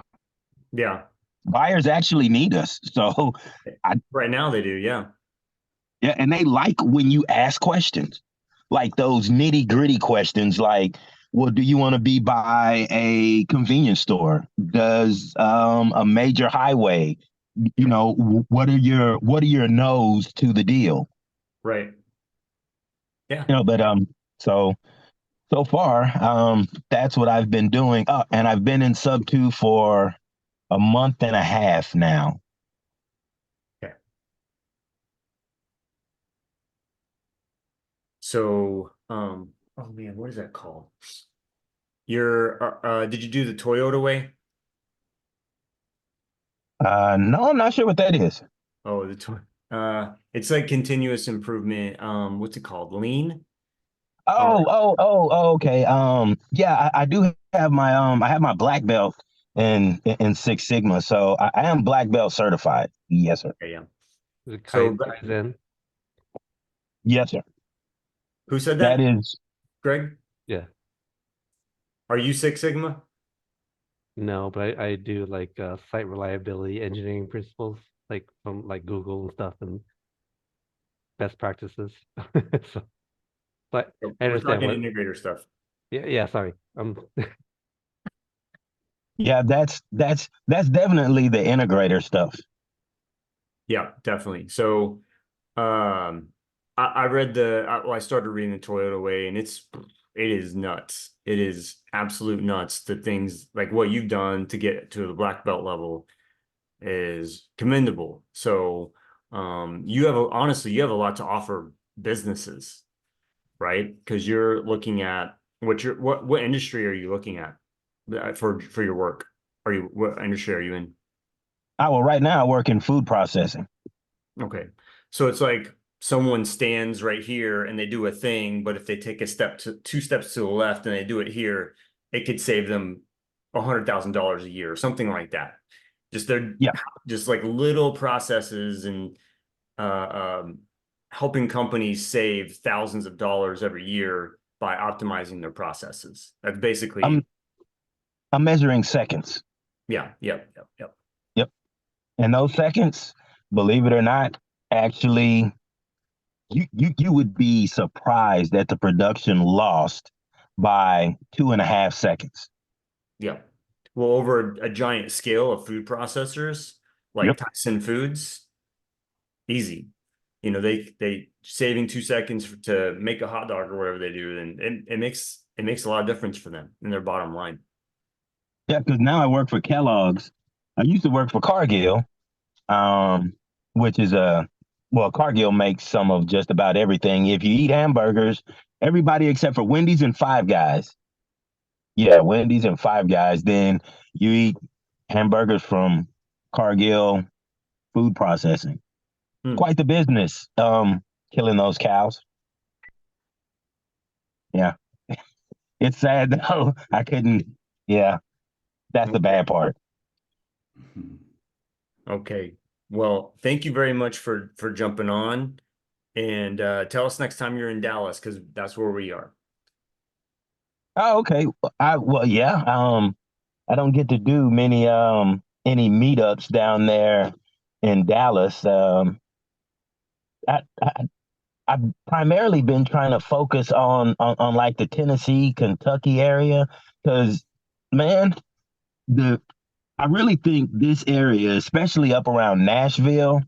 Speaker 1: Yeah.
Speaker 6: Buyers actually need us. So
Speaker 1: Right now they do. Yeah.
Speaker 6: yeah, and they like when you ask questions. Like those nitty-gritty questions like, well, do you want to be by a convenience store? Does a major highway, what are your no's to the deal?
Speaker 1: Right. Yeah.
Speaker 6: But so far, that's what I've been doing. And I've been in sub two for a month and a half now.
Speaker 1: Okay. So, oh man, what is that called? Did you do the Toyota way?
Speaker 6: No, I'm not sure what that is.
Speaker 1: Oh, it's like continuous improvement. What's it called? Lean? Or
Speaker 6: Okay. Yeah, I do have I have my black belt in Six Sigma, so I am black belt certified. Yes, sir.
Speaker 1: okay, yeah.
Speaker 3: The
Speaker 1: So,
Speaker 3: Kaizen.
Speaker 6: Yes, sir.
Speaker 1: who said
Speaker 6: That
Speaker 1: that?
Speaker 6: is.
Speaker 1: Greg?
Speaker 3: Yeah.
Speaker 1: Are you Six Sigma?
Speaker 3: No, but I do like site reliability engineering principles, like from like Google and stuff and best practices. So But I
Speaker 1: We're
Speaker 3: understand
Speaker 1: talking
Speaker 3: what.
Speaker 1: integrator stuff.
Speaker 3: Yeah. Sorry.
Speaker 6: Yeah, that's definitely the integrator stuff.
Speaker 1: Yeah, definitely. So, I read I started reading the Toyota way, and it is nuts. It is absolute nuts. The things like what you've done to get to the black belt level is commendable. So, honestly, you have a lot to offer businesses, right? Because you're looking at what industry are you looking at for your work? What industry are you in?
Speaker 6: Well, right now I work in food processing.
Speaker 1: Okay. So it's like someone stands right here and they do a thing, but if they take two steps to the left and they do it here, it could save them $100,000 a year or something like that. They're
Speaker 6: Yeah.
Speaker 1: just like little processes and helping companies save thousands of dollars every year by optimizing their processes. That's basically,
Speaker 6: I'm measuring seconds.
Speaker 1: yeah, yep.
Speaker 6: Yep. And those seconds, believe it or not, actually, you would be surprised at the production lost by 2.5 seconds.
Speaker 1: Yeah. Well, over a giant scale of food processors like
Speaker 6: Yep.
Speaker 1: Tyson Foods, easy. They saving 2 seconds to make a hot dog or whatever they do, and it makes a lot of difference for them in their bottom line.
Speaker 6: Yeah, because now I work for Kellogg's. I used to work for Cargill, which is Cargill makes some of just about everything. If you eat hamburgers, everybody except for Wendy's and Five Guys. Yeah, Wendy's and Five Guys. Then you eat hamburgers from Cargill Food Processing.
Speaker 1: Hmm.
Speaker 6: Quite the business. Killing those cows. Yeah. It's sad though. I couldn't. Yeah, that's the bad part.
Speaker 1: Okay. Well, thank you very much for jumping on, and tell us next time you're in Dallas because that's where we are.
Speaker 6: Oh, okay. Yeah. I don't get to do many any meetups down there in Dallas. I I've primarily been trying to focus on like the Tennessee, Kentucky area because man, the I really think this area, especially up around Nashville,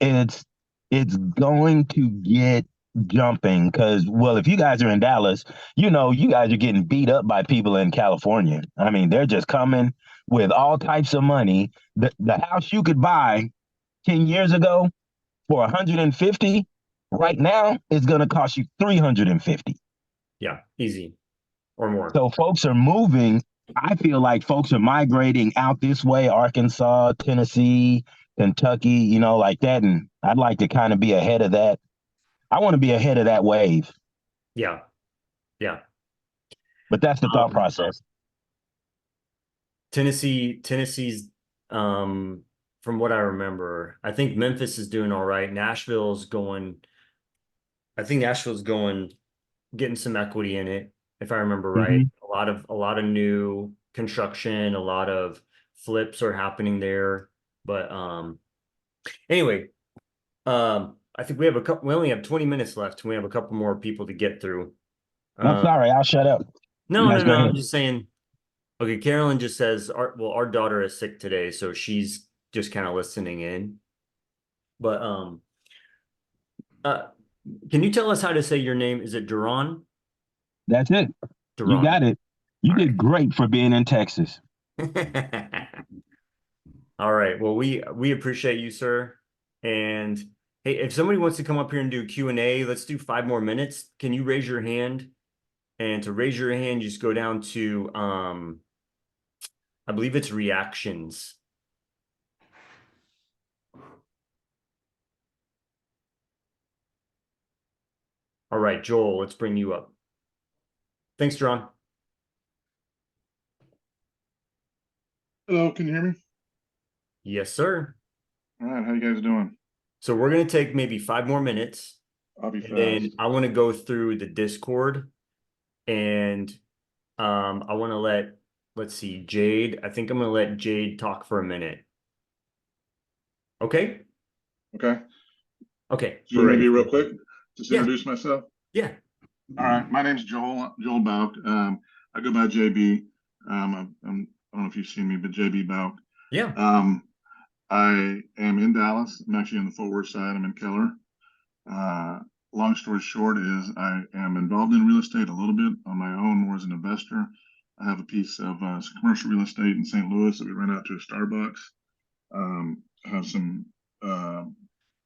Speaker 6: it's it's going to get jumping because well, if you guys are in Dallas, you guys are getting beat up by people in California. I mean, they're just coming with all types of money. The house you could buy 10 years ago for 150 right now is going to cost you 350.
Speaker 1: Yeah, easy or more.
Speaker 6: So folks are moving. I feel like folks are migrating out this way, Arkansas, Tennessee, Kentucky, like that. And I'd like to kind of be ahead of that. I want to be ahead of that wave,
Speaker 1: Yeah.
Speaker 6: but that's the thought process.
Speaker 1: Tennessee's from what I remember, I think Memphis is doing all right. I think Nashville's going getting some equity in it, if I remember right. A lot of new construction, a lot of flips are happening there. But anyway, I think we only have 20 minutes left. We have a couple more people to get through.
Speaker 6: I'm sorry, I'll shut up.
Speaker 1: No,
Speaker 6: You guys go
Speaker 1: I'm
Speaker 6: ahead.
Speaker 1: just saying. Okay, Carolyn just says, our daughter is sick today, so she's just kind of listening in. But can you tell us how to say your name? Is it Duran?
Speaker 6: That's it.
Speaker 1: Duran.
Speaker 6: You got it. You
Speaker 1: All
Speaker 6: did
Speaker 1: right.
Speaker 6: great for being in Texas.
Speaker 1: All right. Well, we appreciate you, sir. And hey, if somebody wants to come up here and do Q&A, let's do 5 more minutes. Can you raise your hand? And to raise your hand, just go down to I believe it's reactions. All right, Joel, let's bring you up. Thanks, John.
Speaker 7: Hello, can you hear me?
Speaker 1: Yes, sir.
Speaker 7: All right, how you guys doing?
Speaker 1: So we're going to take maybe 5 more minutes.
Speaker 7: I'll be
Speaker 1: And
Speaker 7: fast.
Speaker 1: then I want to go through the Discord and I want to let's see, Jade. I think I'm going to let Jade talk for a minute. Okay?
Speaker 7: Okay.
Speaker 1: Okay.
Speaker 7: Do you want me to be real quick? Just
Speaker 1: Yeah.
Speaker 7: introduce myself?
Speaker 1: Yeah.
Speaker 7: All right, my name's Joel Bauk. I go by JB. I don't know if you've seen me, but JB Bauk.
Speaker 1: Yeah.
Speaker 7: I am in Dallas. I'm actually on the Fort Worth side. I'm in Keller. Uh, Long story short is I am involved in real estate a little bit on my own, more as an investor. I have a piece of commercial real estate in St. Louis that we rent out to a Starbucks. I have some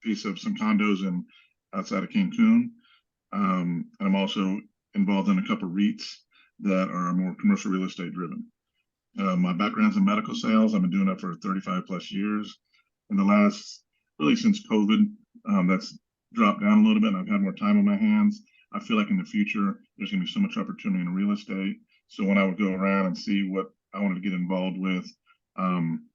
Speaker 7: piece of some condos in outside of Cancun. And I'm also involved in a couple of REITs that are more commercial real estate driven. My background's in medical sales. I've been doing that for 35 plus years. In the last, really since COVID, that's dropped down a little bit and I've had more time on my hands. I feel like in the future, there's going to be so much opportunity in real estate. So when I would go around and see what I wanted to get involved with, I'm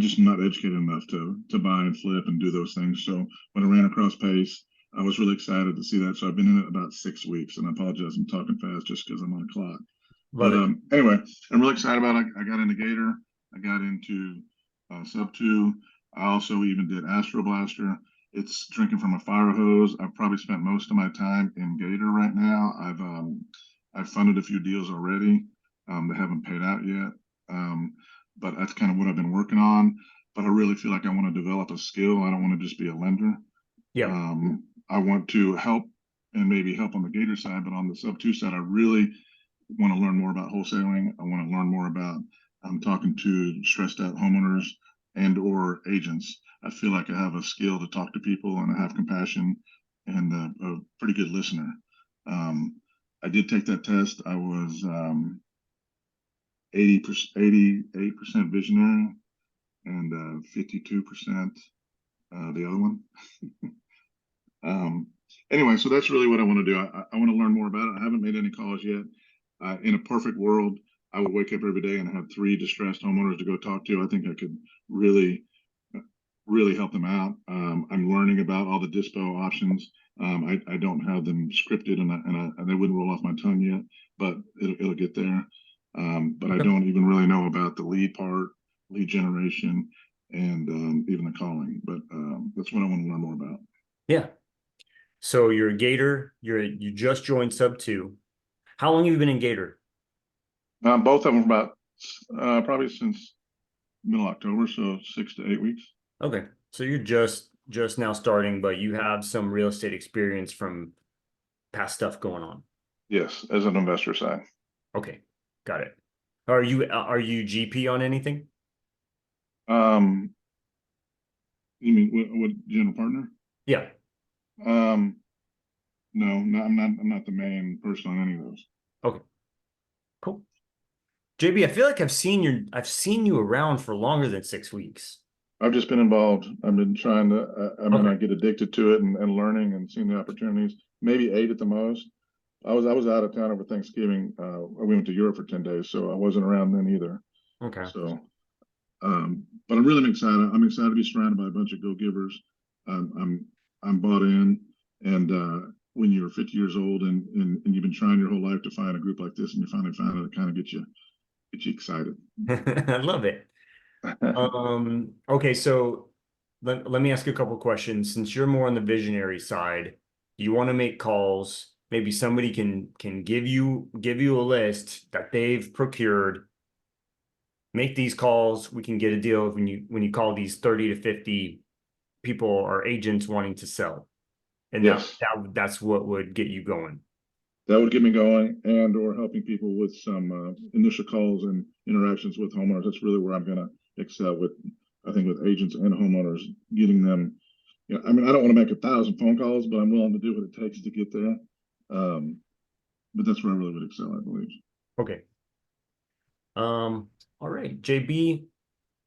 Speaker 7: just not educated enough to buy and flip and do those things. So when I ran across Pace, I was really excited to see that. So I've been in it about 6 weeks, and I apologize, I'm talking fast just because I'm on a clock.
Speaker 1: Love
Speaker 7: But
Speaker 1: it.
Speaker 7: anyway, I'm really excited about it. I got into Gator. I got into Sub 2. I also even did Astro Blaster. It's drinking from a fire hose. I've probably spent most of my time in Gator right now. I've funded a few deals already. They haven't paid out yet. But that's kind of what I've been working on. But I really feel like I want to develop a skill. I don't want to just be a lender.
Speaker 1: Yeah.
Speaker 7: I want to help and maybe help on the Gator side, but on the Sub 2 side, I really want to learn more about wholesaling. I want to learn more about talking to stressed out homeowners and or agents. I feel like I have a skill to talk to people and I have compassion and a pretty good listener. I did take that test. I was 88% visionary and 52% the other one. Anyway, so that's really what I want to do. I want to learn more about it. I haven't made any calls yet. In a perfect world, I would wake up every day and have 3 distressed homeowners to go talk to. I think I could really, really help them out. I'm learning about all the dispo options. I don't have them scripted and they wouldn't roll off my tongue yet, but it'll get there. But I don't even really know about the lead part, lead generation, and even the calling. But that's what I want to learn more about.
Speaker 1: Yeah. So you're a Gator. You just joined Sub 2. How long have you been in Gator?
Speaker 7: Both of them about probably since middle October, so 6 to 8 weeks.
Speaker 1: Okay. So you're just now starting, but you have some real estate experience from past stuff going on.
Speaker 7: Yes, as an investor side.
Speaker 1: Okay. Got it. Are you GP on anything?
Speaker 7: You mean what general partner?
Speaker 1: Yeah.
Speaker 7: No, I'm not the main person on any of those.
Speaker 1: Okay. Cool. JB, I feel like I've seen you around for longer than 6 weeks.
Speaker 7: I've just been involved. I've been trying to,
Speaker 1: Okay.
Speaker 7: I get addicted to it and learning and seeing the opportunities, maybe 8 at the most. I was out of town over Thanksgiving. We went to Europe for 10 days, so I wasn't around then either.
Speaker 1: Okay.
Speaker 7: So, but I'm really excited. I'm excited to be surrounded by a bunch of go-givers. I'm bought in, and when you're 50 years old and you've been trying your whole life to find a group like this, and you finally find it, it kind of gets you excited.
Speaker 1: I love it. Okay, so let me ask you a couple questions. Since you're more on the visionary side, you want to make calls. Maybe somebody can give you a list that they've procured. Make these calls. We can get a deal when you call these 30 to 50 people or agents wanting to sell. And
Speaker 7: Yes.
Speaker 1: that's what would get you going.
Speaker 7: That would get me going, and or helping people with some initial calls and interactions with homeowners. That's really where I'm going to excel with, I think, with agents and homeowners, getting them. I mean, I don't want to make 1,000 phone calls, but I'm willing to do what it takes to get there. But that's where I really would excel, I believe.
Speaker 1: Okay. All right, JB,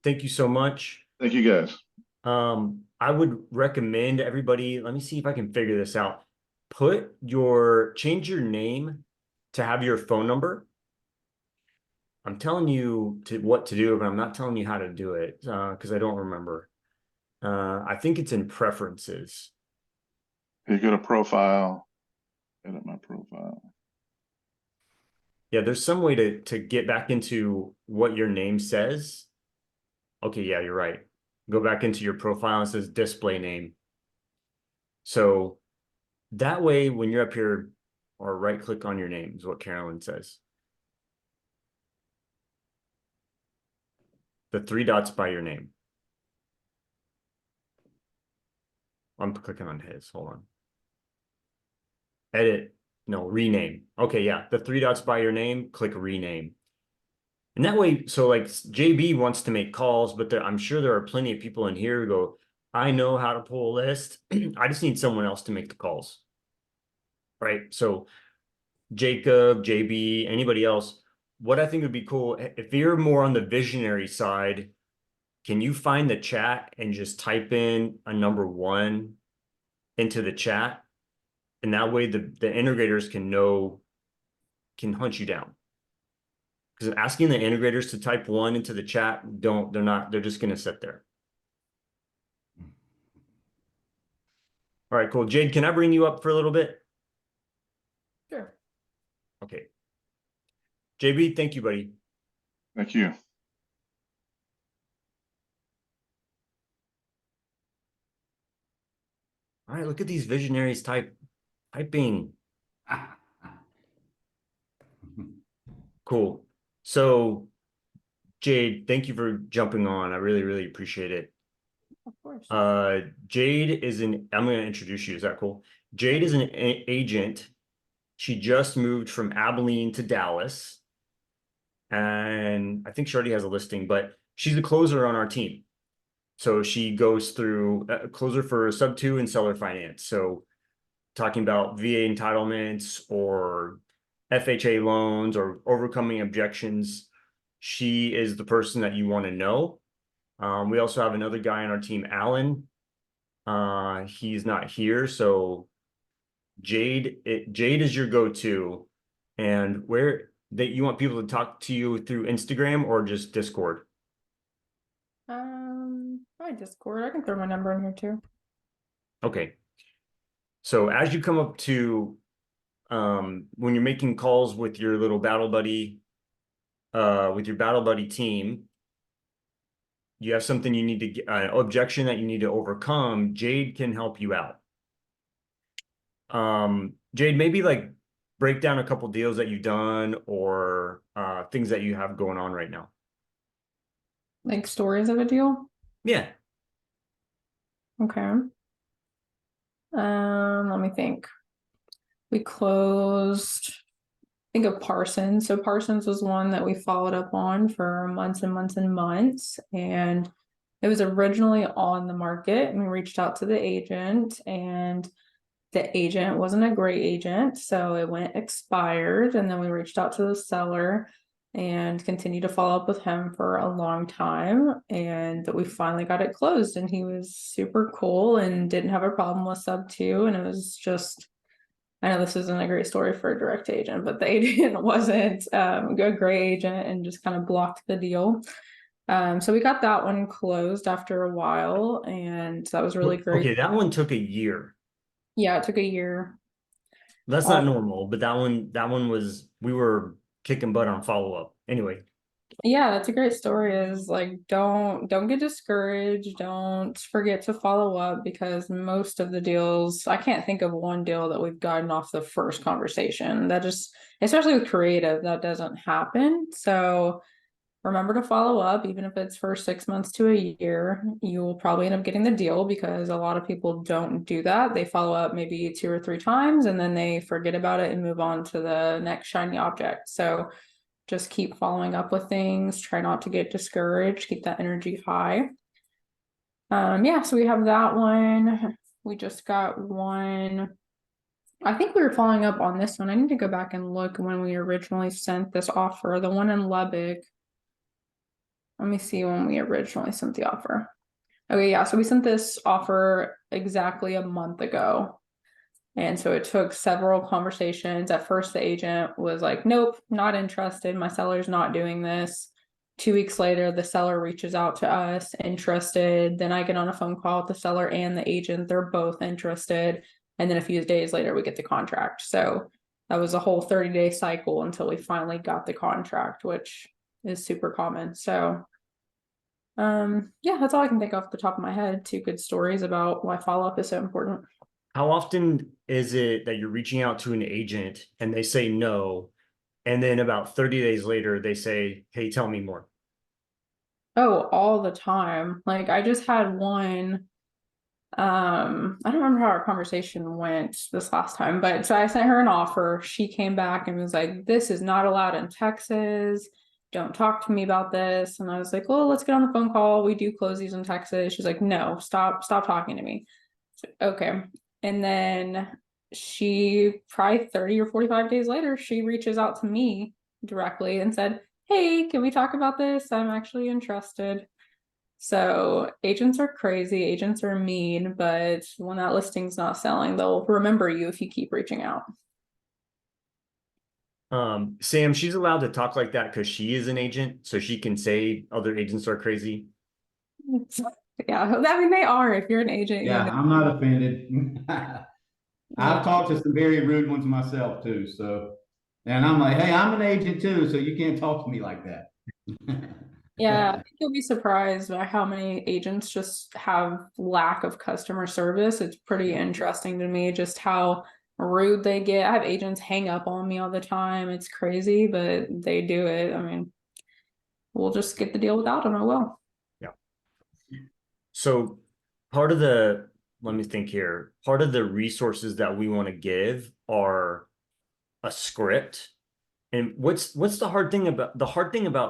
Speaker 1: thank you so much.
Speaker 7: Thank you, guys.
Speaker 1: I would recommend everybody, let me see if I can figure this out. Change your name to have your phone number. I'm telling you what to do, but I'm not telling you how to do it because I don't remember. I think it's in preferences.
Speaker 7: You go to profile, edit my profile.
Speaker 1: Yeah, there's some way to get back into what your name says. Okay, yeah, you're right. Go back into your profile and it says display name. So That way, when you're up here, or right click on your name is what Carolyn says. The 3 dots by your name. I'm clicking on his, hold on. Edit, no, rename. Okay, yeah, the 3 dots by your name, click rename. And that way, so like JB wants to make calls, but I'm sure there are plenty of people in here who go, I know how to pull a list. I just need someone else to make the calls. Right. So Jacob, JB, anybody else, what I think would be cool, if you're more on the visionary side, can you find the chat and just type in a number 1 into the chat? And that way the integrators can hunt you down. Because asking the integrators to type 1 into the chat, they're just going to sit there. All right, cool. Jade, can I bring you up for a little bit?
Speaker 8: Sure.
Speaker 1: Okay. JB, thank you, buddy.
Speaker 7: Thank you.
Speaker 1: All right, look at these visionaries typing. Cool. So, Jade, thank you for jumping on. I really, really appreciate it.
Speaker 8: Of course.
Speaker 1: Jade is I'm going to introduce you. Is that cool? Jade is an agent. She just moved from Abilene to Dallas. And I think she already has a listing, but she's a closer on our team. So she goes through a closer for sub 2 and seller finance. So talking about VA entitlements or FHA loans or overcoming objections, she is the person that you want to know. We also have another guy on our team, Alan. He's not here, so Jade is your go-to. And where that you want people to talk to you through Instagram or just Discord?
Speaker 8: Probably Discord. I can throw my number in here too.
Speaker 1: Okay. So as you come up to when you're making calls with your little battle buddy, with your battle buddy team, you have something you need to get objection that you need to overcome, Jade can help you out. Jade, maybe like break down a couple deals that you've done or things that you have going on right now.
Speaker 8: Like stories of a deal.
Speaker 1: Yeah.
Speaker 8: Okay. Let me think. We closed, I think, of Parsons. So Parsons was one that we followed up on for months and months and months. And it was originally on the market, and we reached out to the agent, and the agent wasn't a great agent. So it went expired. And then we reached out to the seller and continued to follow up with him for a long time, and we finally got it closed, and he was super cool and didn't have a problem with sub 2. And it was just, I know this isn't a great story for a direct agent, but the agent wasn't a great agent and just kind of blocked the deal. So we got that one closed after a while, and that was really great.
Speaker 1: Okay, that one took a year.
Speaker 8: Yeah, it took a year.
Speaker 1: That's not normal, but that one was, we were kicking butt on follow-up. Anyway.
Speaker 8: Yeah, that's a great story. Is like, don't get discouraged. Don't forget to follow up, because most of the deals, I can't think of one deal that we've gotten off the first conversation. That just, especially with creative, that doesn't happen. So remember to follow up, even if it's for 6 months to a year. You will probably end up getting the deal, because a lot of people don't do that. They follow up maybe 2 or 3 times and then they forget about it and move on to the next shiny object. So just keep following up with things. Try not to get discouraged. Keep that energy high. Yeah, so we have that one. We just got one. I think we were following up on this one. I need to go back and look when we originally sent this offer. The one in Lubbock. Let me see when we originally sent the offer. Okay, yeah, so we sent this offer exactly a month ago. And so it took several conversations. At first, the agent was like, nope, not interested. My seller's not doing this. 2 weeks later, the seller reaches out to us, interested. Then I get on a phone call with the seller and the agent. They're both interested. And then a few days later, we get the contract. So that was a whole 30-day cycle until we finally got the contract, which is super common. So yeah, that's all I can think off the top of my head. 2 good stories about why follow-up is so important.
Speaker 1: how often is it that you're reaching out to an agent and they say no, and then about 30 days later they say, hey, tell me more?
Speaker 8: Oh, all the time. Like I just had one. I don't remember how our conversation went this last time, but so I sent her an offer. She came back and was like, this is not allowed in Texas. Don't talk to me about this. And I was like, well, let's get on the phone call. We do close these in Texas. She's like, no, stop talking to me. So, okay. And then she probably 30 or 45 days later, she reaches out to me directly and said, hey, can we talk about this? I'm actually interested. So agents are crazy, agents are mean, but when that listing's not selling, they'll remember you if you keep reaching out.
Speaker 1: Sam, she's allowed to talk like that because she is an agent, so she can say other agents are crazy.
Speaker 8: Yeah, I mean they are. If you're an agent,
Speaker 4: Yeah, I'm not offended. I've talked to some very rude ones myself too, so, and I'm like, hey, I'm an agent too, so you can't talk to me like that.
Speaker 8: Yeah, I think you'll be surprised by how many agents just have lack of customer service. It's pretty interesting to me just how rude they get. I have agents hang up on me all the time. It's crazy, but they do it. I mean, we'll just get the deal without them. Oh well.
Speaker 1: Yeah. So part of let me think here, part of the resources that we want to give are a script. And what's the hard thing about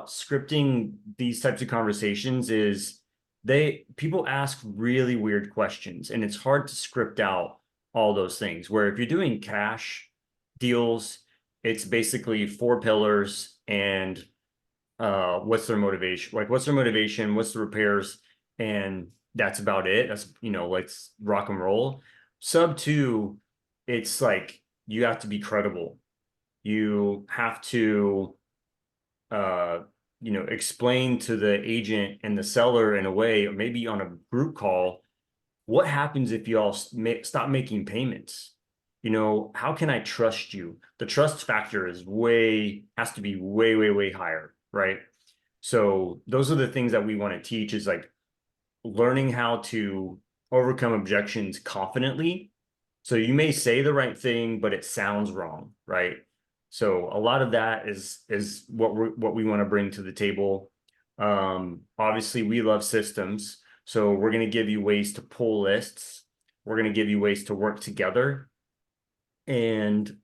Speaker 1: scripting these types of conversations is people ask really weird questions and it's hard to script out all those things. Where if you're doing cash deals, it's basically 4 pillars and what's their motivation? Like what's their motivation? What's the repairs? And that's about it. That's, let's rock and roll. Sub 2, it's like you have to be credible. You have to explain to the agent and the seller in a way, or maybe on a group call, what happens if you all stop making payments? How can I trust you? The trust factor has to be way, way, way higher, right? So those are the things that we want to teach, is like learning how to overcome objections confidently. So you may say the right thing, but it sounds wrong, right? So a lot of that is what we want to bring to the table. Obviously, we love systems, so we're going to give you ways to pull lists. We're going to give you ways to work together, and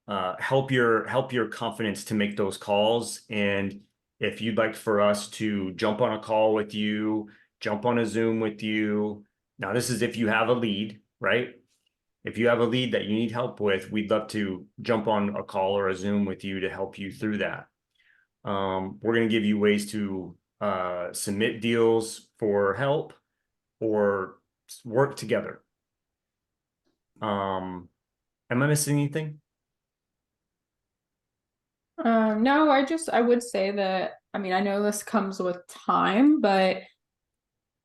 Speaker 1: help your confidence to make those calls. And if you'd like for us to jump on a call with you, jump on a Zoom with you. Now, this is if you have a lead, right? If you have a lead that you need help with, we'd love to jump on a call or a Zoom with you to help you through that. We're going to give you ways to submit deals for help or work together. Am I missing anything?
Speaker 8: No, I would say that, I mean, I know this comes with time, but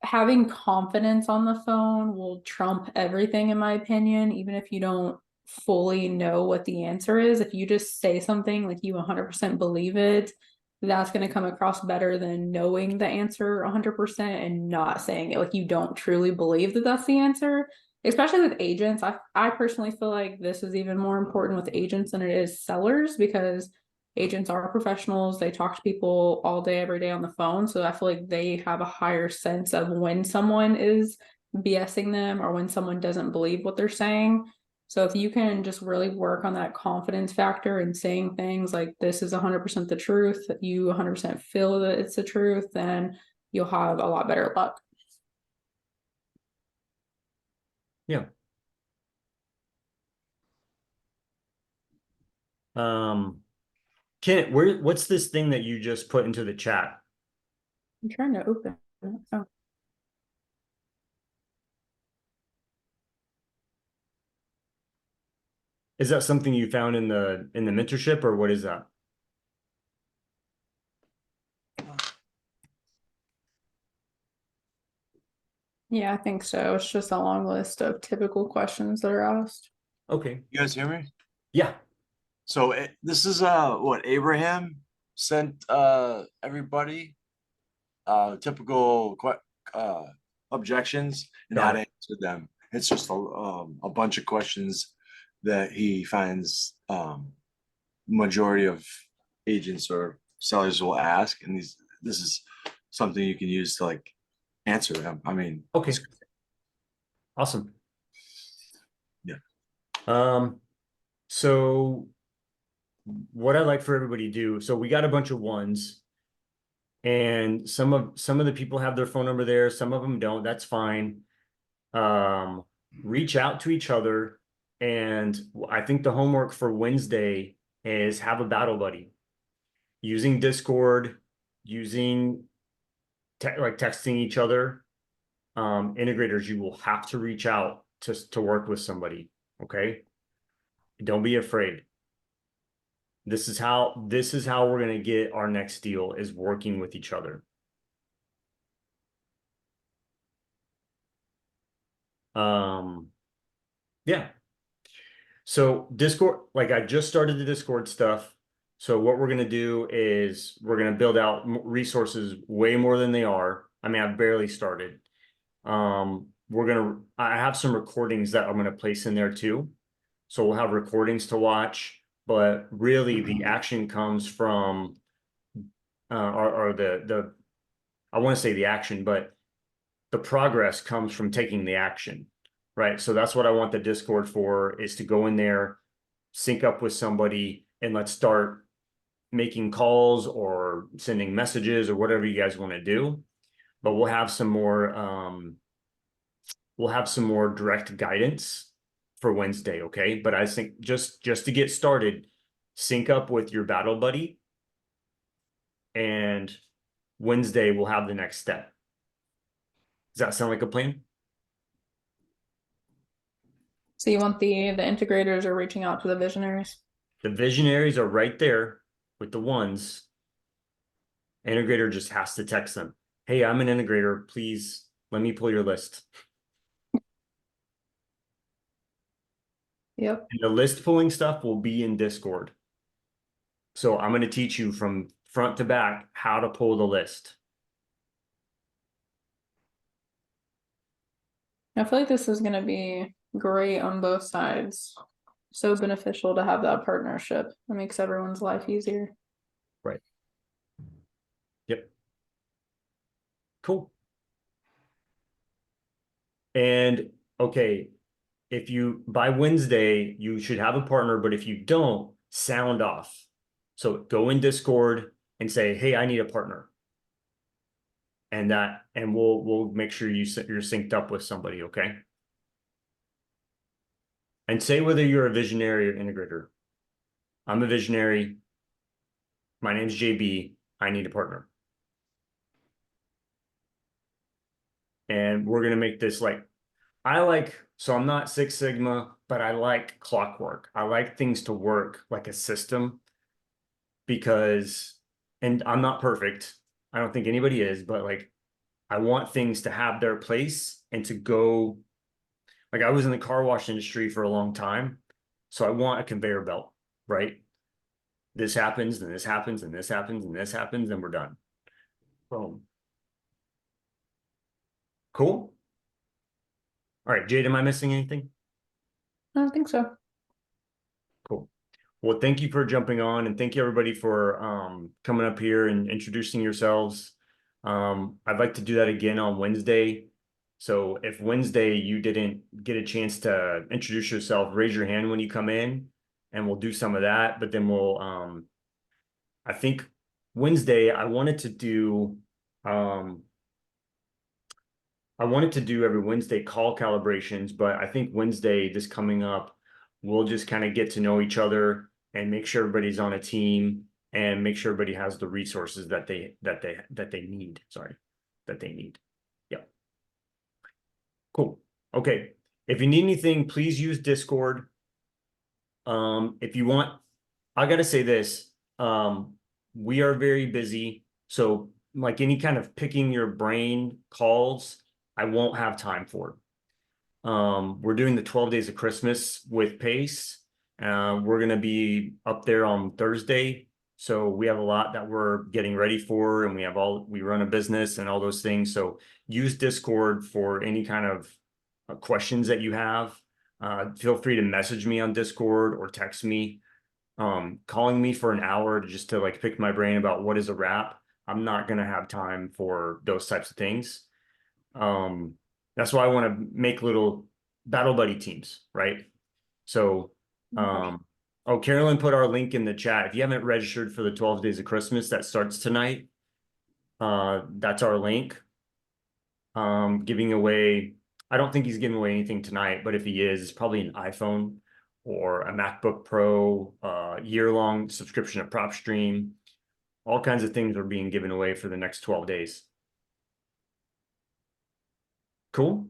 Speaker 8: having confidence on the phone will trump everything, in my opinion, even if you don't fully know what the answer is. If you just say something like you 100% believe it, that's going to come across better than knowing the answer 100% and not saying it like you don't truly believe that that's the answer. Especially with agents, I personally feel like this is even more important with agents than it is sellers, because agents are professionals. They talk to people all day, every day on the phone. So I feel like they have a higher sense of when someone is BSing them or when someone doesn't believe what they're saying. So if you can just really work on that confidence factor and saying things like, this is 100% the truth, that you 100% feel that it's the truth, then you'll have a lot better luck.
Speaker 1: Yeah. Kent, what's this thing that you just put into the chat?
Speaker 8: I'm trying to open it. Oh.
Speaker 1: Is that something you found in the mentorship, or what is that?
Speaker 8: Yeah, I think so. It's just a long list of typical questions that are asked.
Speaker 1: Okay.
Speaker 9: You guys hear me?
Speaker 1: Yeah.
Speaker 9: So this is what Abraham sent everybody typical objections and how to answer them. It's just a bunch of questions that he finds majority of agents or sellers will ask, and this is something you can use to like answer them. I mean,
Speaker 1: Okay. Awesome.
Speaker 9: Yeah.
Speaker 1: So what I'd like for everybody to do, so we got a bunch of ones, and some of the people have their phone number there, some of them don't. That's fine. Reach out to each other, and I think the homework for Wednesday is have a battle buddy using Discord, using like texting each other. Integrators, you will have to reach out to work with somebody. Okay, don't be afraid. This is how we're going to get our next deal, is working with each other. Yeah. So Discord, like I just started the Discord stuff. So what we're going to do is we're going to build out resources way more than they are. I mean, I've barely started. I have some recordings that I'm going to place in there too. So we'll have recordings to watch, but really the action comes from, or I want to say the action, but the progress comes from taking the action, right? So that's what I want the Discord for, is to go in there, sync up with somebody, and let's start making calls or sending messages or whatever you guys want to do. But we'll have some more direct guidance for Wednesday, okay? But I think just to get started, sync up with your battle buddy, and Wednesday we'll have the next step. Does that sound like a plan?
Speaker 8: So you want the integrators are reaching out to the visionaries?
Speaker 1: The visionaries are right there with the ones. Integrator just has to text them. Hey, I'm an integrator. Please let me pull your list.
Speaker 8: Yep.
Speaker 1: And the list pulling stuff will be in Discord. So I'm going to teach you from front to back how to pull the list.
Speaker 8: I feel like this is going to be great on both sides. So beneficial to have that partnership. It makes everyone's life easier.
Speaker 1: Right. Yep. Cool. And okay, if you, by Wednesday, you should have a partner, but if you don't, sound off. So go in Discord and say, hey, I need a partner. And we'll make sure you're synced up with somebody, okay? And say whether you're a visionary or integrator. I'm a visionary. My name's JB. I need a partner. And we're going to make this like, so I'm not Six Sigma, but I like clockwork. I like things to work like a system, because, and I'm not perfect. I don't think anybody is, but like, I want things to have their place and to go. Like, I was in the car wash industry for a long time, so I want a conveyor belt, right? This happens, then this happens, and this happens, and this happens, and we're done. Boom. Cool. All right, Jade, am I missing anything?
Speaker 8: I don't think so.
Speaker 1: Cool. Well, thank you for jumping on, and thank you everybody for coming up here and introducing yourselves. I'd like to do that again on Wednesday. So if Wednesday you didn't get a chance to introduce yourself, raise your hand when you come in, and we'll do some of that. But then we'll, I think Wednesday I wanted to do every Wednesday call calibrations, but I think Wednesday this coming up, we'll just kind of get to know each other and make sure everybody's on a team and make sure everybody has the resources that they need. Sorry, that they need. Yep. Cool. Okay. If you need anything, please use Discord. If you want, I gotta say this. We are very busy, so like any kind of picking your brain calls, I won't have time for. We're doing the 12 days of Christmas with Pace. We're gonna be up there on Thursday. So we have a lot that we're getting ready for, and we run a business and all those things. So use Discord for any kind of questions that you have, feel free to message me on Discord or text me. Calling me for an hour just to like pick my brain about what is a wrap, I'm not gonna have time for those types of things. That's why I want to make little battle buddy teams, right? So, oh, Carolyn put our link in the chat. If you haven't registered for the 12 Days of Christmas, that starts tonight. That's our link. Giving away, I don't think he's giving away anything tonight, but if he is, it's probably an iPhone or a MacBook Pro, year-long subscription at PropStream. All kinds of things are being given away for the next 12 days. Cool.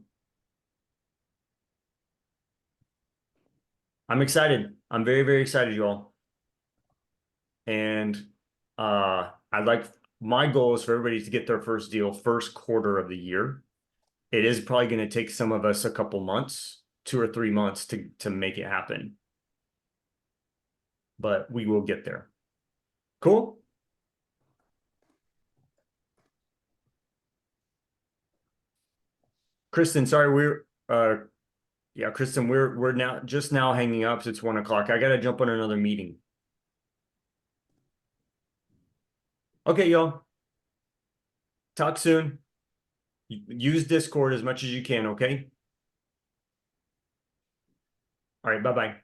Speaker 1: I'm excited. I'm very, very excited, y'all. And I'd like, my goal is for everybody to get their first deal first quarter of the year. It is probably going to take some of us a couple months, 2 or 3 months to make it happen. But we will get there. Cool. Kristen, sorry, yeah, Kristen, we're now just now hanging up. So it's 1 o'clock. I gotta jump on another meeting. Okay, y'all. Talk soon. Use Discord as much as you can, okay? All right, bye-bye.